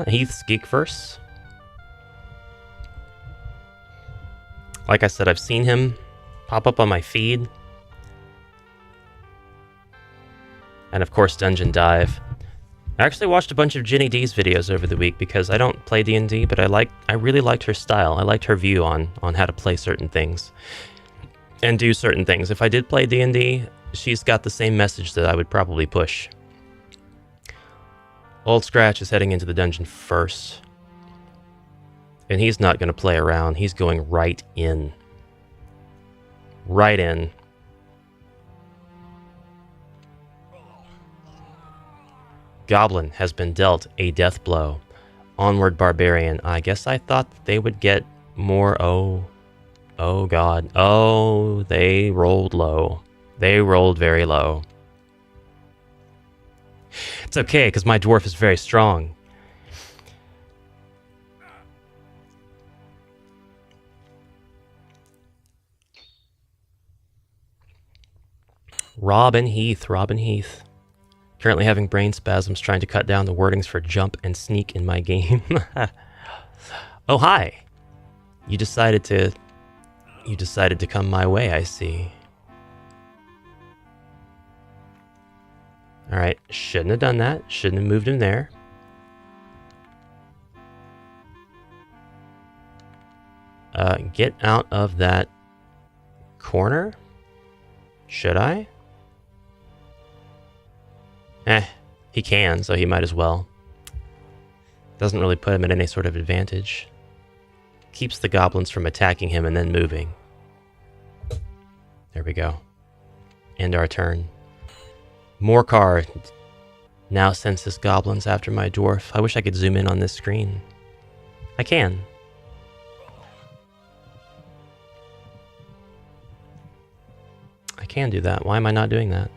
A: Heath's Geekverse. Like I said, I've seen him pop up on my feed. And of course, Dungeon Dive. I actually watched a bunch of Ginny D's videos over the week because I don't play D&D, but I really liked her style. I liked her view on how to play certain things and do certain things. If I did play D&D, she's got the same message that I would probably push. Old Scratch is heading into the dungeon first. And he's not going to play around. He's going right in. Right in. Goblin has been dealt a death blow. Onward, Barbarian. I guess I thought that they would get more. Oh God. Oh, they rolled low. They rolled very low. It's okay, because my dwarf is very strong. Robin Heath. Currently having brain spasms trying to cut down the wordings for jump and sneak in my game. Oh, hi. You decided to come my way, I see. Alright, shouldn't have done that. Shouldn't have moved him there. Get out of that corner? Should I? He can, so he might as well. Doesn't really put him at any sort of advantage. Keeps the goblins from attacking him and then moving. There we go. End our turn. Morcar now senses goblins after my dwarf. I wish I could zoom in on this screen. I can. I can do that. Why am I not doing that?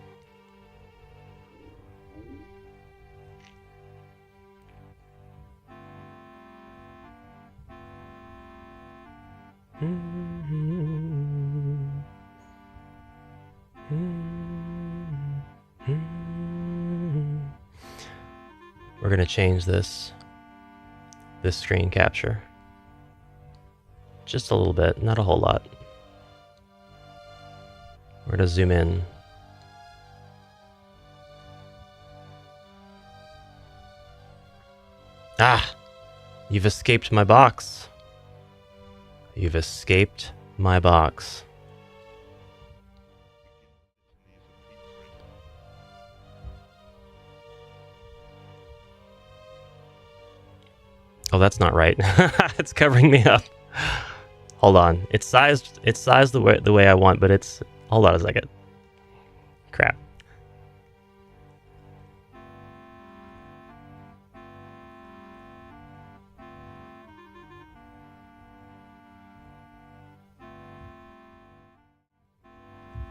A: We're going to change this screen capture. Just a little bit, not a whole lot. We're going to zoom in. Ah! You've escaped my box. You've escaped my box. Oh, that's not right. It's covering me up. Hold on. It's sized the way I want, but it's... Hold on a second. Crap.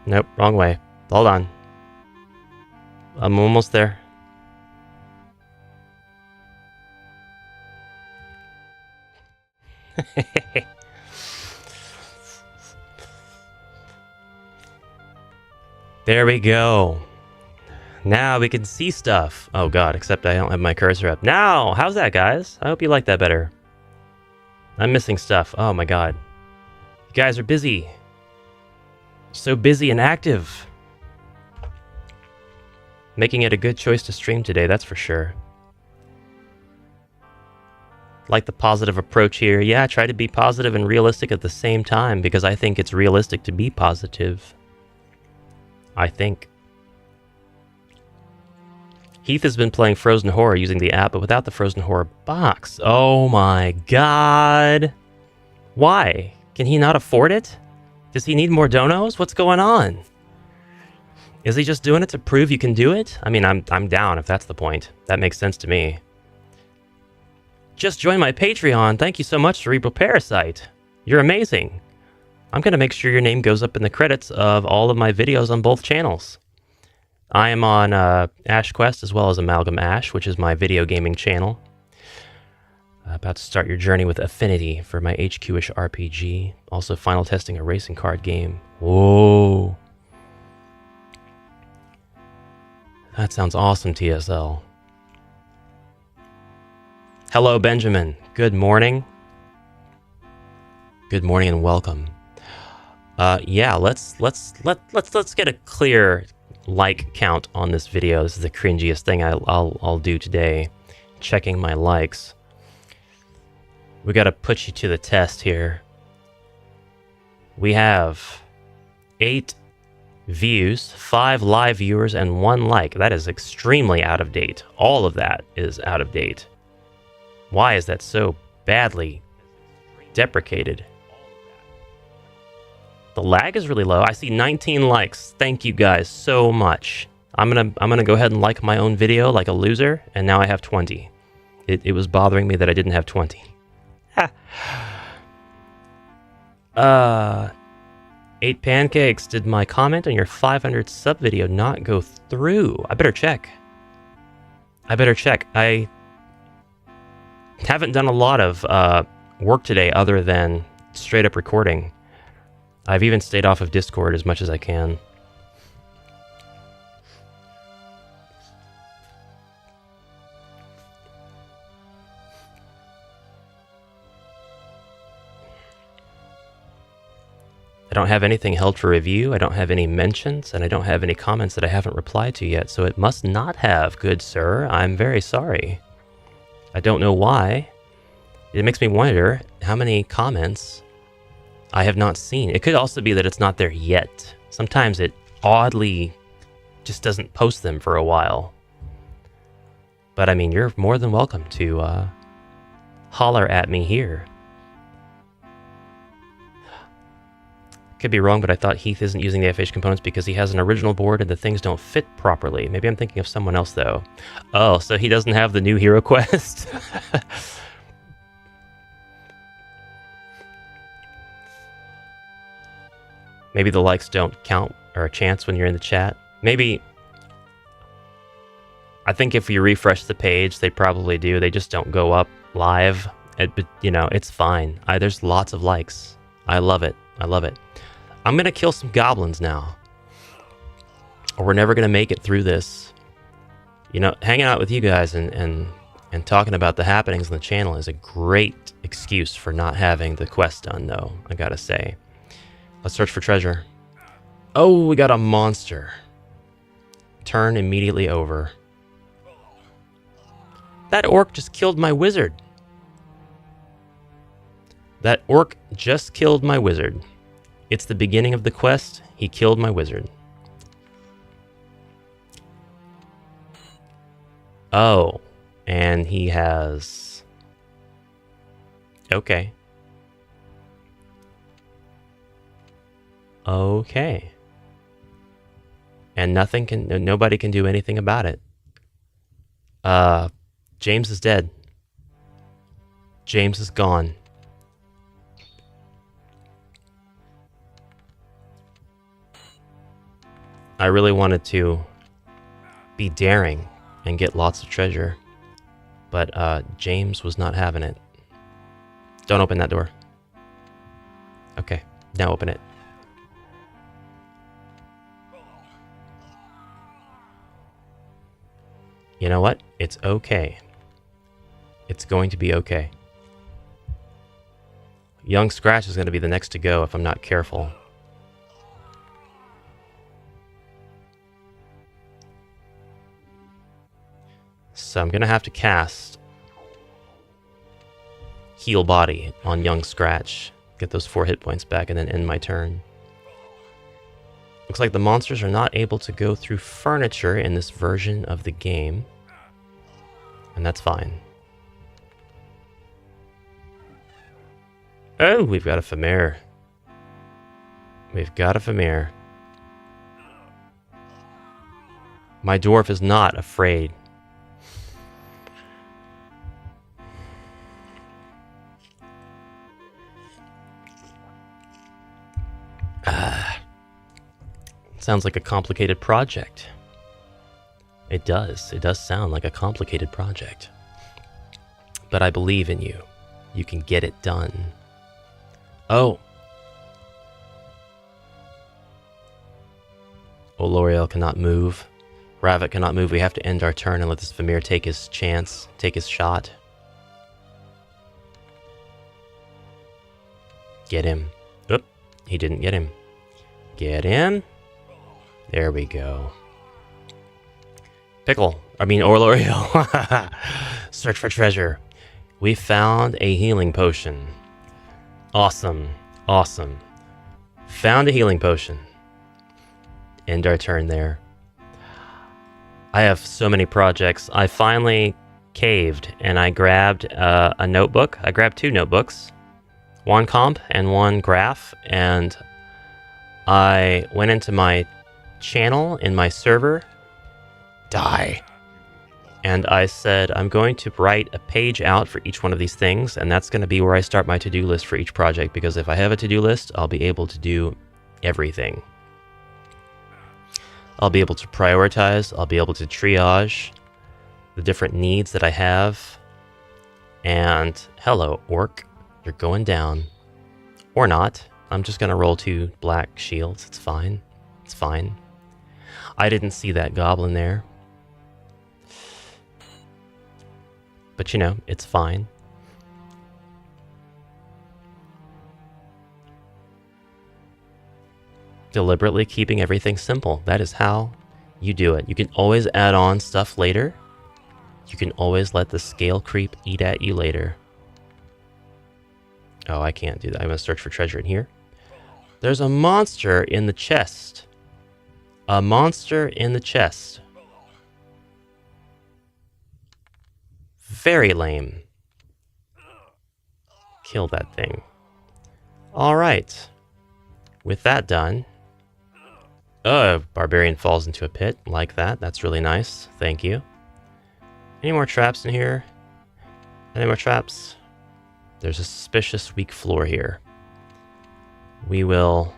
A: Nope, wrong way. Hold on. I'm almost there. There we go. Now we can see stuff. Oh god, except I don't have my cursor up. Now, how's that, guys? I hope you like that better. I'm missing stuff. Oh my god. You guys are busy. So busy and active. Making it a good choice to stream today, that's for sure. Like the positive approach here. Yeah, I try to be positive and realistic at the same time because I think it's realistic to be positive. I think. Heath has been playing Frozen Horror using the app, but without the Frozen Horror box. Oh my god. Why? Can he not afford it? Does he need more donos? What's going on? Is he just doing it to prove you can do it? I mean, I'm down if that's the point. That makes sense to me. Just join my Patreon. Thank you so much, Cerebral Parasite. You're amazing. I'm going to make sure your name goes up in the credits of all of my videos on both channels. I am on Ash Quest as well as Amalgam Ash, which is my video gaming channel. About to start your journey with Affinity for my HQ-ish RPG. Also final testing a racing card game. Whoa. That sounds awesome, TSL. Hello, Benjamin. Good morning. Good morning and welcome. Yeah, let's get a clear like count on this video. This is the cringiest thing I'll do today. Checking my likes. We got to put you to the test here. We have 8 views, 5 live viewers, and 1 like. That is extremely out of date. All of that is out of date. Why is that so badly deprecated? The lag is really low. I see 19 likes. Thank you guys so much. I'm gonna go ahead and like my own video like a loser, and now I have 20. It was bothering me that I didn't have 20. 8 pancakes. Did my comment on your 500 sub video not go through? I better check. I haven't done a lot of work today other than straight up recording. I've even stayed off of Discord as much as I can. I don't have anything held for review, I don't have any mentions, and I don't have any comments that I haven't replied to yet, so it must not have, good sir. I'm very sorry. I don't know why. It makes me wonder how many comments I have not seen. It could also be that it's not there yet. Sometimes it oddly just doesn't post them for a while. But I mean, you're more than welcome to holler at me here. Could be wrong, but I thought Heath isn't using the FH components because he has an original board and the things don't fit properly. Maybe I'm thinking of someone else, though. Oh, so he doesn't have the new HeroQuest? Maybe the likes don't count or a chance when you're in the chat. Maybe... I think if you refresh the page, they probably do. They just don't go up live. But, you know, it's fine. There's lots of likes. I love it. I love it. I'm going to kill some goblins now. Or we're never going to make it through this. You know, hanging out with you guys and talking about the happenings on the channel is a great excuse for not having the quest done, though, I gotta say. Let's search for treasure. Oh, we got a monster. Turn immediately over. That orc just killed my wizard. That orc just killed my wizard. It's the beginning of the quest. He killed my wizard. Oh, and he has... Okay. Okay. And nobody can do anything about it. James is dead. James is gone. I really wanted to be daring and get lots of treasure, but James was not having it. Don't open that door. Okay, now open it. You know what? It's okay. It's going to be okay. Young Scratch is going to be the next to go if I'm not careful. So I'm going to have to cast Heal Body on Young Scratch. Get those 4 hit points back and then end my turn. Looks like the monsters are not able to go through furniture in this version of the game. And that's fine. Oh, we've got a Famir. We've got a Famir. My dwarf is not afraid. Sounds like a complicated project. It does. It does sound like a complicated project. But I believe in you. You can get it done. Oh. Oloriel cannot move. Ravik cannot move. We have to end our turn and let this Famir take his chance, take his shot. Get him. Oop, he didn't get him. Get him. There we go. Oloriel. Search for treasure. We found a healing potion. Awesome. Awesome. Found a healing potion. End our turn there. I have so many projects. I finally caved and I grabbed a notebook. I grabbed 2 notebooks. One comp and one graph. And I went into my channel in my server. Die. And I said, I'm going to write a page out for each one of these things, and that's going to be where I start my to-do list for each project, because if I have a to-do list, I'll be able to do everything. I'll be able to prioritize, I'll be able to triage the different needs that I have. And hello, orc, you're going down. Or not. I'm just going to roll 2 black shields. It's fine. It's fine. I didn't see that goblin there. But you know, it's fine. Deliberately keeping everything simple. That is how you do it. You can always add on stuff later. You can always let the scale creep eat at you later. Oh, I can't do that. I'm going to search for treasure in here. There's a monster in the chest. A monster in the chest. Very lame. Kill that thing. Alright. With that done. Oh, barbarian falls into a pit. Like that. That's really nice. Thank you. Any more traps in here? Any more traps? There's a suspicious weak floor here. We will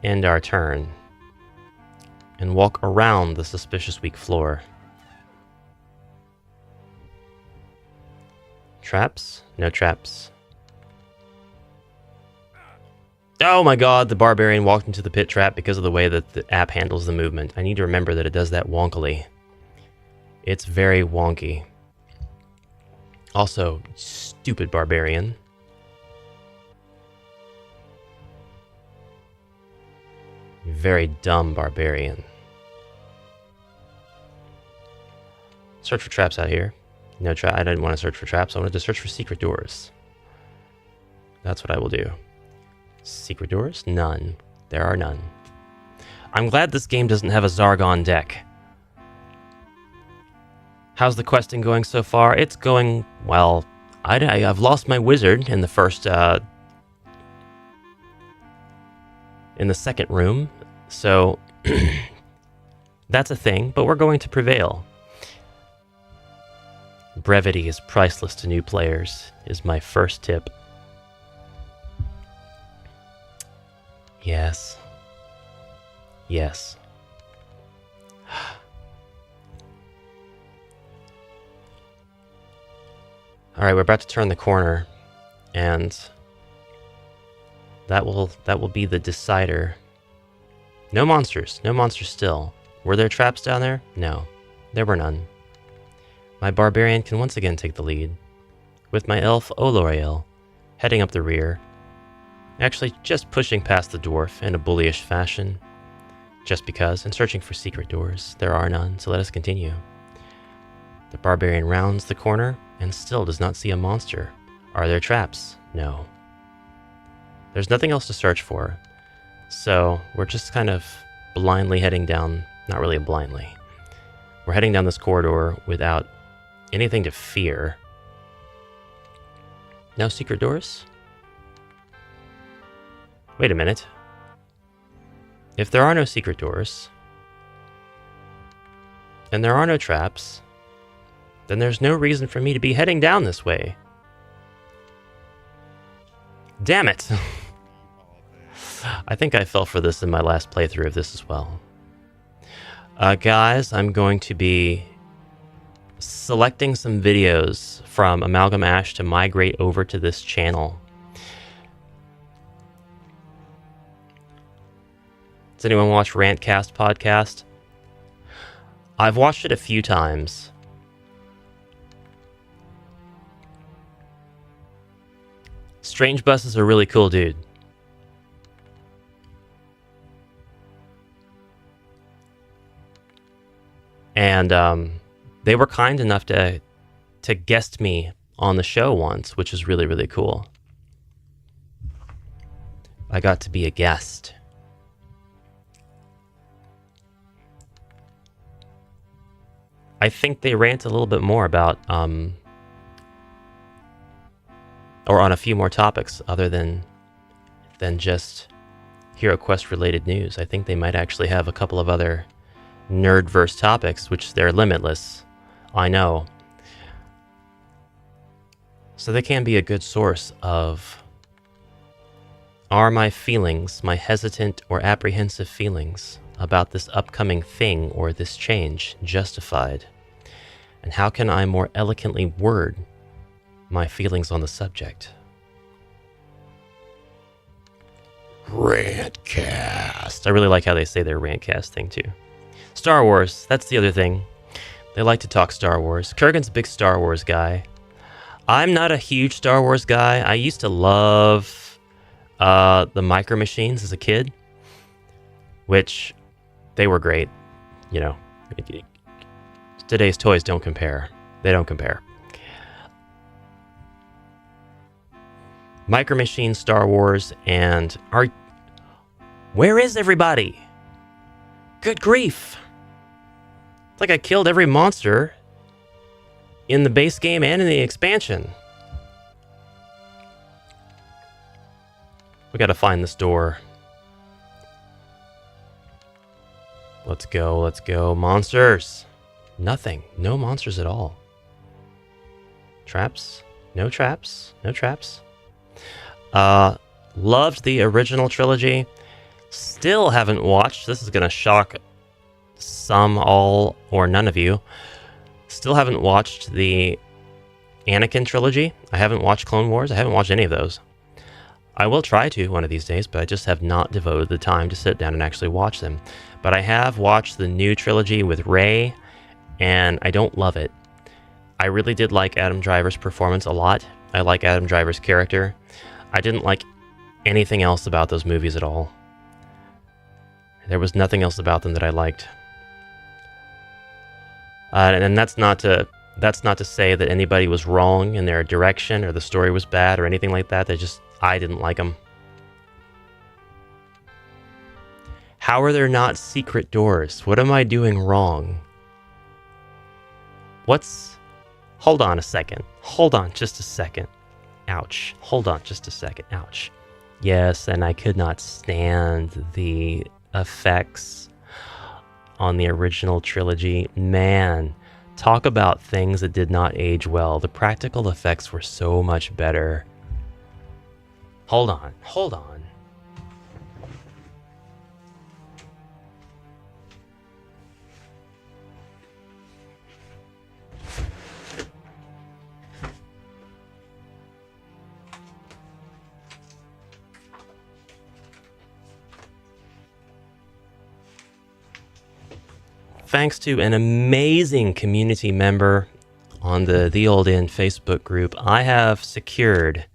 A: end our turn and walk around the suspicious weak floor. Traps? No traps. Oh my god, the barbarian walked into the pit trap because of the way that the app handles the movement. I need to remember that it does that wonkily. It's very wonky. Also, stupid barbarian. Very dumb barbarian. Search for traps out here. No trap. I didn't want to search for traps. I wanted to search for secret doors. That's what I will do. Secret doors? None. There are none. I'm glad this game doesn't have a Zargon deck. How's the questing going so far? It's going well. I've lost my wizard in the first in the second room, so that's a thing, but we're going to prevail. Brevity is priceless to new players, is my first tip. Yes. Yes. Alright, we're about to turn the corner, and that will be the decider. No monsters. No monsters still. Were there traps down there? No. There were none. My barbarian can once again take the lead, with my elf Oloriel heading up the rear, actually just pushing past the dwarf in a bullyish fashion, just because, and searching for secret doors. There are none, so let us continue. The barbarian rounds the corner and still does not see a monster. Are there traps? No. There's nothing else to search for, so we're just kind of blindly heading down, not really blindly. We're heading down this corridor without anything to fear. No secret doors? Wait a minute. If there are no secret doors, and there are no traps, then there's no reason for me to be heading down this way. Damn it! I think I fell for this in my last playthrough of this as well. Guys, I'm going to be selecting some videos from Amalgam Ash to migrate over to this channel. Does anyone watch Rantcast podcast? I've watched it a few times. Strange Bus is a really cool dude. And they were kind enough to guest me on the show once, which is really, really cool. I got to be a guest. I think they rant a little bit more about, or on a few more topics other than just HeroQuest related news. I think they might actually have a couple of other nerdverse topics, which they're limitless, I know. So they can be a good source of, are my feelings, my hesitant or apprehensive feelings about this upcoming thing or this change justified? And how can I more eloquently word my feelings on the subject? Rantcast. I really like how they say their Rantcast thing too. Star Wars, that's the other thing. They like to talk Star Wars. Kurgan's a big Star Wars guy. I'm not a huge Star Wars guy. I used to love the Micro Machines as a kid, which they were great. You know, today's toys don't compare. They don't compare. Micro Machines, Star Wars, and where is everybody? Good grief. It's like I killed every monster in the base game and in the expansion. We gotta find this door. Let's go, let's go. Monsters. Nothing. No monsters at all. Traps? No traps. No traps. Loved the original trilogy. Still haven't watched. This is gonna shock some, all, or none of you. Still haven't watched the Anakin trilogy. I haven't watched Clone Wars. I haven't watched any of those. I will try to one of these days, but I just have not devoted the time to sit down and actually watch them. But I have watched the new trilogy with Rey, and I don't love it. I really did like Adam Driver's performance a lot. I like Adam Driver's character. I didn't like anything else about those movies at all. There was nothing else about them that I liked. And that's not to say that anybody was wrong in their direction or the story was bad or anything like that. I didn't like them. How are there not secret doors? What am I doing wrong? Hold on a second. Hold on just a second. Ouch. Hold on just a second. Ouch. Yes, and I could not stand the effects on the original trilogy. Man, talk about things that did not age well. The practical effects were so much better. Hold on. Hold on. Thanks to an amazing community member on the Old Inn Facebook group, I have secured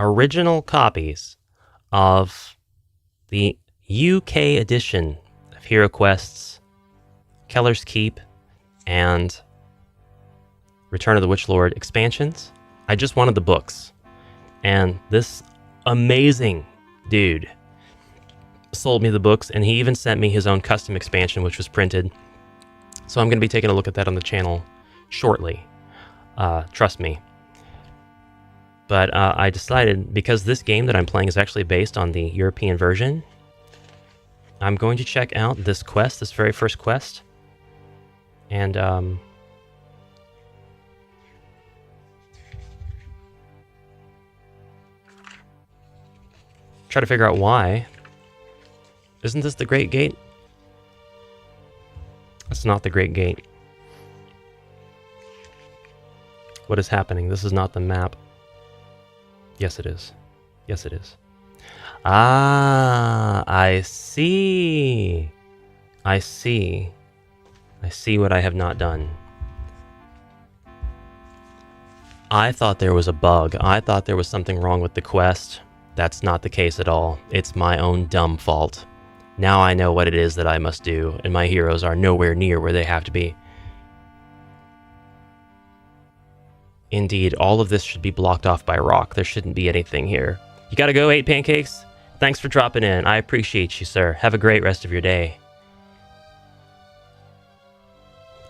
A: original copies of the UK edition of HeroQuest's Keller's Keep and Return of the Witch Lord expansions. I just wanted the books. And this amazing dude sold me the books, and he even sent me his own custom expansion, which was printed. So I'm going to be taking a look at that on the channel shortly. Trust me. But I decided, because this game that I'm playing is actually based on the European version, I'm going to check out this quest, this very first quest. And try to figure out why. Isn't this the Great Gate? That's not the Great Gate. What is happening? This is not the map. Yes, it is. Yes, it is. Ah, I see. I see. I see what I have not done. I thought there was a bug. I thought there was something wrong with the quest. That's not the case at all. It's my own dumb fault. Now I know what it is that I must do, and my heroes are nowhere near where they have to be. Indeed, all of this should be blocked off by rock. There shouldn't be anything here. You gotta go, 8 Pancakes? Thanks for dropping in. I appreciate you, sir. Have a great rest of your day.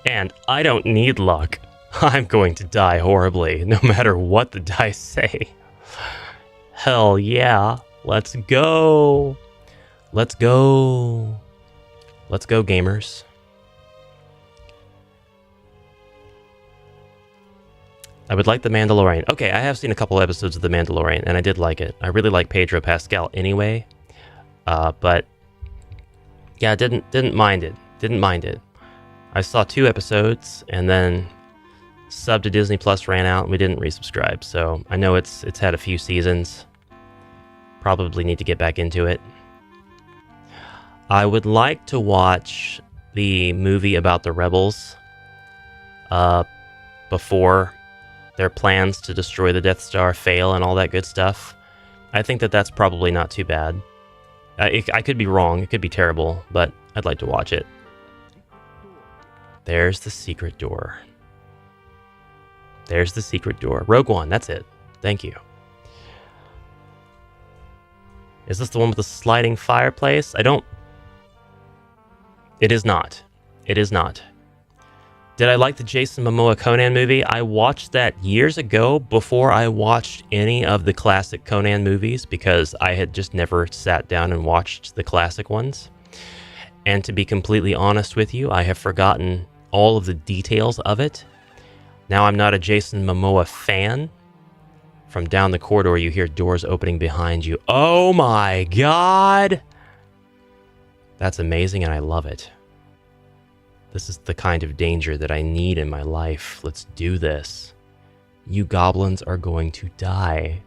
A: And I don't need luck. I'm going to die horribly, no matter what the dice say. Hell yeah. Let's go. Let's go. Let's go, gamers. I would like The Mandalorian. Okay, I have seen a couple episodes of The Mandalorian, and I did like it. I really like Pedro Pascal anyway. But yeah, didn't mind it. Didn't mind it. I saw 2 episodes, and then sub to Disney Plus ran out, and we didn't resubscribe. So I know it's had a few seasons. Probably need to get back into it. I would like to watch the movie about the rebels before their plans to destroy the Death Star fail and all that good stuff. I think that that's probably not too bad. I could be wrong. It could be terrible, but I'd like to watch it. There's the secret door. There's the secret door. Rogue One, that's it. Thank you. Is this the one with the sliding fireplace? It is not. It is not. Did I like the Jason Momoa Conan movie? I watched that years ago before I watched any of the classic Conan movies because I had just never sat down and watched the classic ones. And to be completely honest with you, I have forgotten all of the details of it. Now I'm not a Jason Momoa fan. From down the corridor, you hear doors opening behind you. Oh my god! That's amazing, and I love it. This is the kind of danger that I need in my life. Let's do this. You goblins are going to die.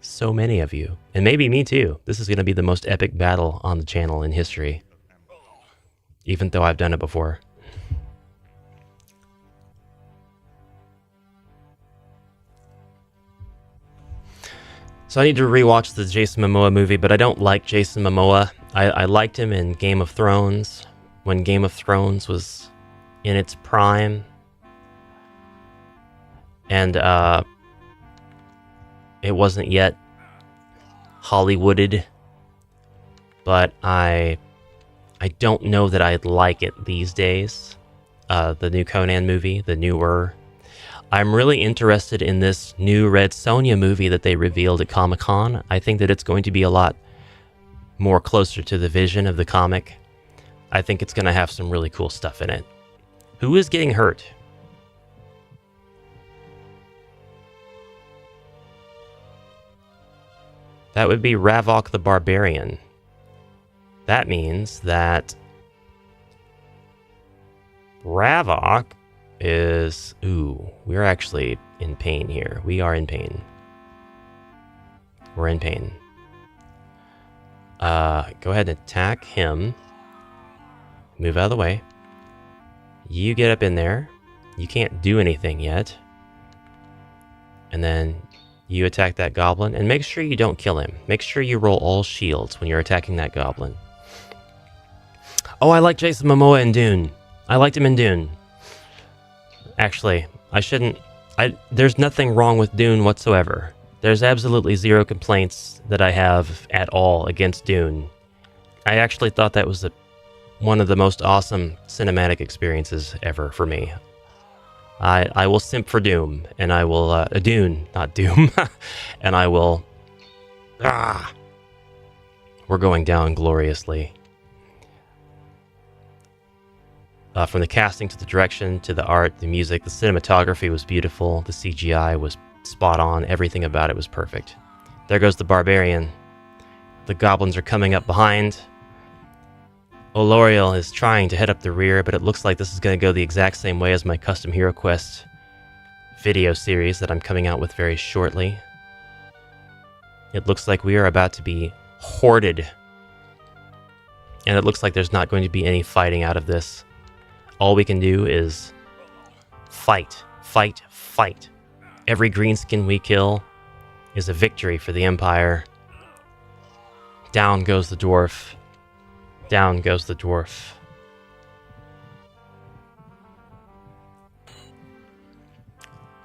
A: So many of you. And maybe me too. This is going to be the most epic battle on the channel in history. Even though I've done it before. So I need to rewatch the Jason Momoa movie, but I don't like Jason Momoa. I liked him in Game of Thrones, when Game of Thrones was in its prime. And it wasn't yet Hollywooded, but I don't know that I'd like it these days. The new Conan movie, the newer. I'm really interested in this new Red Sonja movie that they revealed at Comic-Con. I think that it's going to be a lot more closer to the vision of the comic. I think it's going to have some really cool stuff in it. Who is getting hurt? That would be Ravok the Barbarian. That means that Ravok is... Ooh, we're actually in pain here. We are in pain. We're in pain. Go ahead and attack him. Move out of the way. You get up in there. You can't do anything yet. And then you attack that goblin, and make sure you don't kill him. Make sure you roll all shields when you're attacking that goblin. Oh, I like Jason Momoa in Dune. I liked him in Dune. Actually, I shouldn't... there's nothing wrong with Dune whatsoever. There's absolutely zero complaints that I have at all against Dune. I actually thought that was one of the most awesome cinematic experiences ever for me. I will simp for Doom, and I will... Dune, not Doom. And I will... We're going down gloriously. From the casting to the direction, to the art, the music, the cinematography was beautiful, the CGI was spot on, everything about it was perfect. There goes the barbarian. The goblins are coming up behind. Oloriel is trying to head up the rear, but it looks like this is going to go the exact same way as my custom HeroQuest video series that I'm coming out with very shortly. It looks like we are about to be hoarded. And it looks like there's not going to be any fighting out of this. All we can do is fight, fight, fight. Every greenskin we kill is a victory for the Empire. Down goes the dwarf. Down goes the dwarf.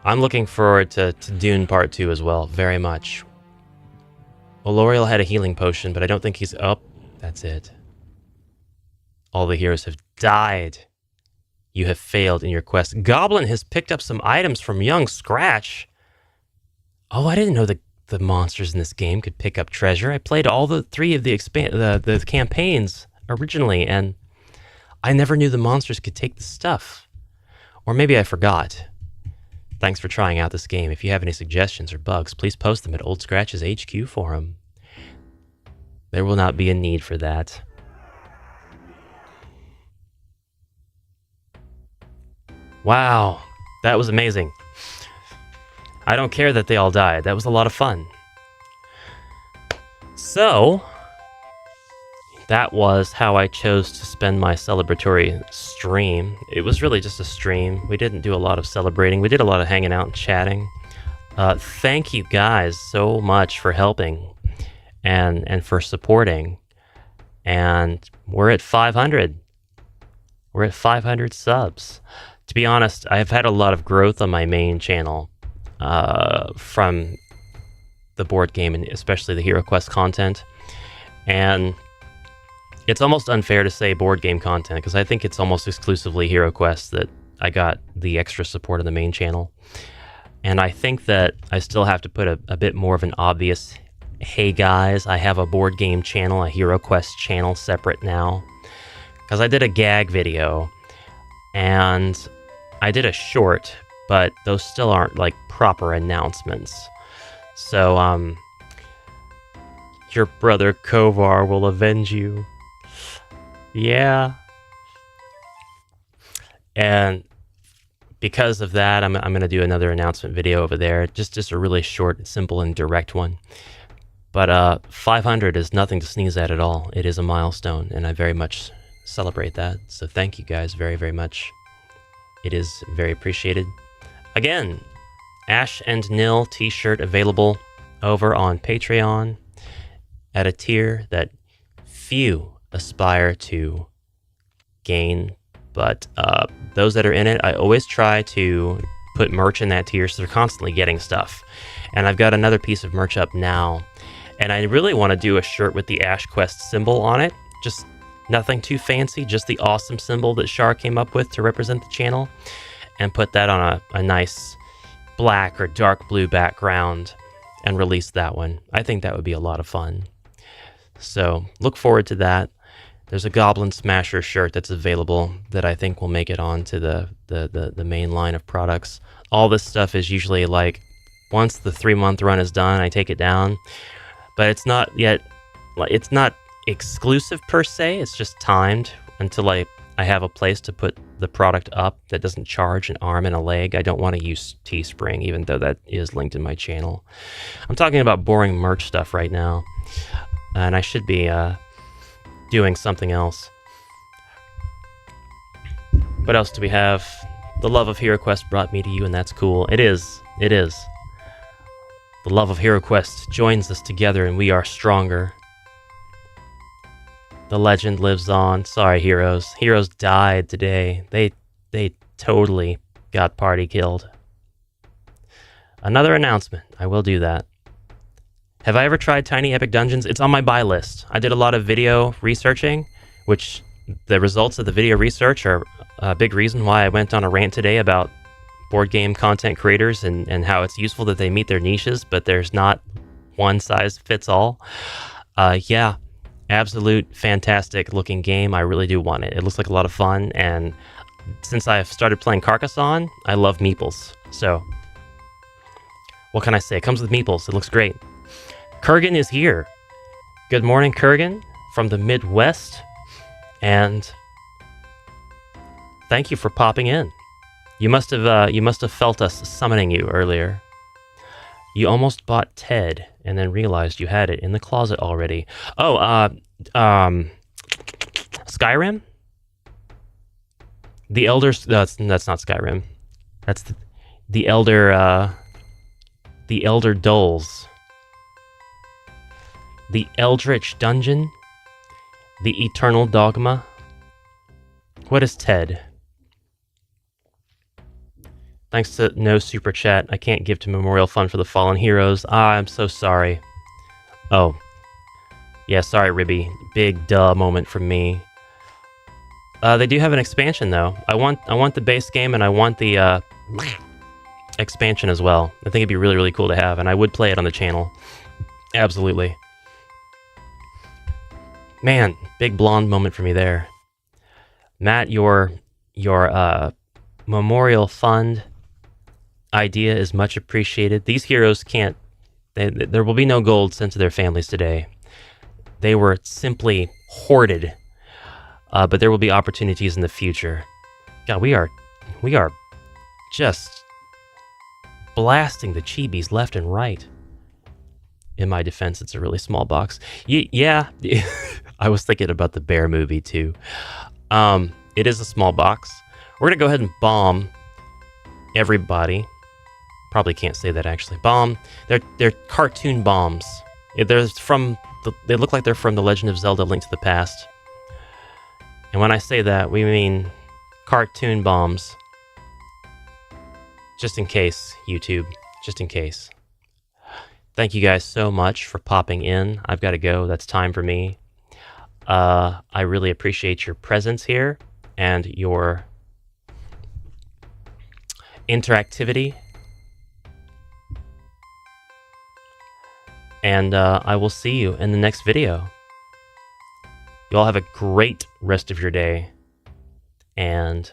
A: I'm looking forward to Dune Part 2 as well, very much. Oloriel had a healing potion, but I don't think he's up. That's it. All the heroes have died. You have failed in your quest. Goblin has picked up some items from young Scratch. Oh, I didn't know the monsters in this game could pick up treasure. I played all the three of the campaigns originally, and I never knew the monsters could take the stuff. Or maybe I forgot. Thanks for trying out this game. If you have any suggestions or bugs, please post them at Old Scratch's HQ forum. There will not be a need for that. Wow, that was amazing. I don't care that they all died. That was a lot of fun. So, that was how I chose to spend my celebratory stream. It was really just a stream. We didn't do a lot of celebrating. We did a lot of hanging out and chatting. Thank you guys so much for helping and for supporting. And we're at 500. We're at 500 subs. To be honest, I've had a lot of growth on my main channel from the board game and especially the HeroQuest content. And it's almost unfair to say board game content because I think it's almost exclusively HeroQuest that I got the extra support on the main channel. And I think that I still have to put a bit more of an obvious, hey guys, I have a board game channel, a HeroQuest channel separate now. Because I did a gag video and I did a short, but those still aren't like proper announcements. So, your brother Kovar will avenge you. Yeah. And because of that, I'm going to do another announcement video over there. Just a really short, simple, and direct one. But 500 is nothing to sneeze at all. It is a milestone, and I very much celebrate that. So thank you guys very, very much. It is very appreciated. Again, Ash and Nil t-shirt available over on Patreon at a tier that few aspire to gain. But those that are in it, I always try to put merch in that tier so they're constantly getting stuff. And I've got another piece of merch up now. And I really want to do a shirt with the Ash Quest symbol on it. Just nothing too fancy, just the awesome symbol that Shar came up with to represent the channel. And put that on a nice black or dark blue background and release that one. I think that would be a lot of fun. So look forward to that. There's a Goblin Smasher shirt that's available that I think will make it onto the main line of products. All this stuff is usually like, once the 3-month run is done, I take it down. But it's not exclusive per se, it's just timed until I have a place to put the product up that doesn't charge an arm and a leg. I don't want to use Teespring, even though that is linked in my channel. I'm talking about boring merch stuff right now. And I should be doing something else. What else do we have? The love of HeroQuest brought me to you, and that's cool. It is. It is. The love of HeroQuest joins us together and we are stronger. The legend lives on. Sorry, heroes. Heroes died today. They totally got party killed. Another announcement. I will do that. Have I ever tried Tiny Epic Dungeons? It's on my buy list. I did a lot of video researching, which the results of the video research are a big reason why I went on a rant today about board game content creators and how it's useful that they meet their niches, but there's not one size fits all. Yeah, absolute fantastic looking game. I really do want it. It looks like a lot of fun, and since I've started playing Carcassonne, I love meeples. So, what can I say? It comes with meeples. It looks great. Kurgan is here. Good morning, Kurgan, from the Midwest, and thank you for popping in. You must have felt us summoning you earlier. You almost bought Ted and then realized you had it in the closet already. Oh, Skyrim? The Elders. That's not Skyrim. That's the Elder Doles. The Eldritch Dungeon? The Eternal Dogma? What is Ted? Thanks to no super chat, I can't give to Memorial Fund for the Fallen Heroes. I'm so sorry. Oh. Yeah, sorry, Ribby. Big duh moment from me. They do have an expansion, though. I want the base game, and I want the expansion as well. I think it'd be really, really cool to have, and I would play it on the channel. Absolutely. Man, big blonde moment for me there. Matt, your Memorial Fund idea is much appreciated. These heroes can't... there will be no gold sent to their families today. They were simply hoarded. But there will be opportunities in the future. God, we are just blasting the chibis left and right. In my defense, it's a really small box. Yeah, I was thinking about the Bear movie too. It is a small box. We're gonna go ahead and bomb everybody. Probably can't say that actually. Bomb. They're cartoon bombs. They look like they're from The Legend of Zelda: Link to the Past. And when I say that, we mean cartoon bombs. Just in case, YouTube. Just in case. Thank you guys so much for popping in. I've got to go. That's time for me. I really appreciate your presence here and your interactivity. And I will see you in the next video. You all have a great rest of your day. And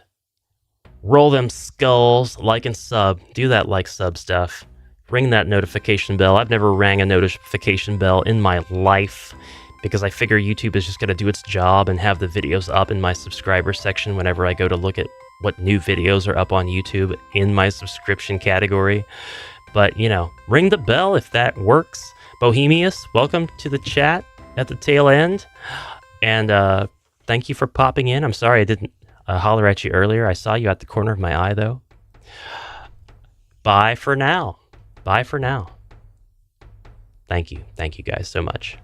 A: roll them skulls, like and sub. Do that like sub stuff. Ring that notification bell. I've never rang a notification bell in my life because I figure YouTube is just going to do its job and have the videos up in my subscriber section whenever I go to look at what new videos are up on YouTube in my subscription category. But, you know, ring the bell if that works. Bohemius, welcome to the chat at the tail end. And thank you for popping in. I'm sorry I didn't holler at you earlier. I saw you at the corner of my eye, though. Bye for now. Bye for now. Thank you. Thank you guys so much.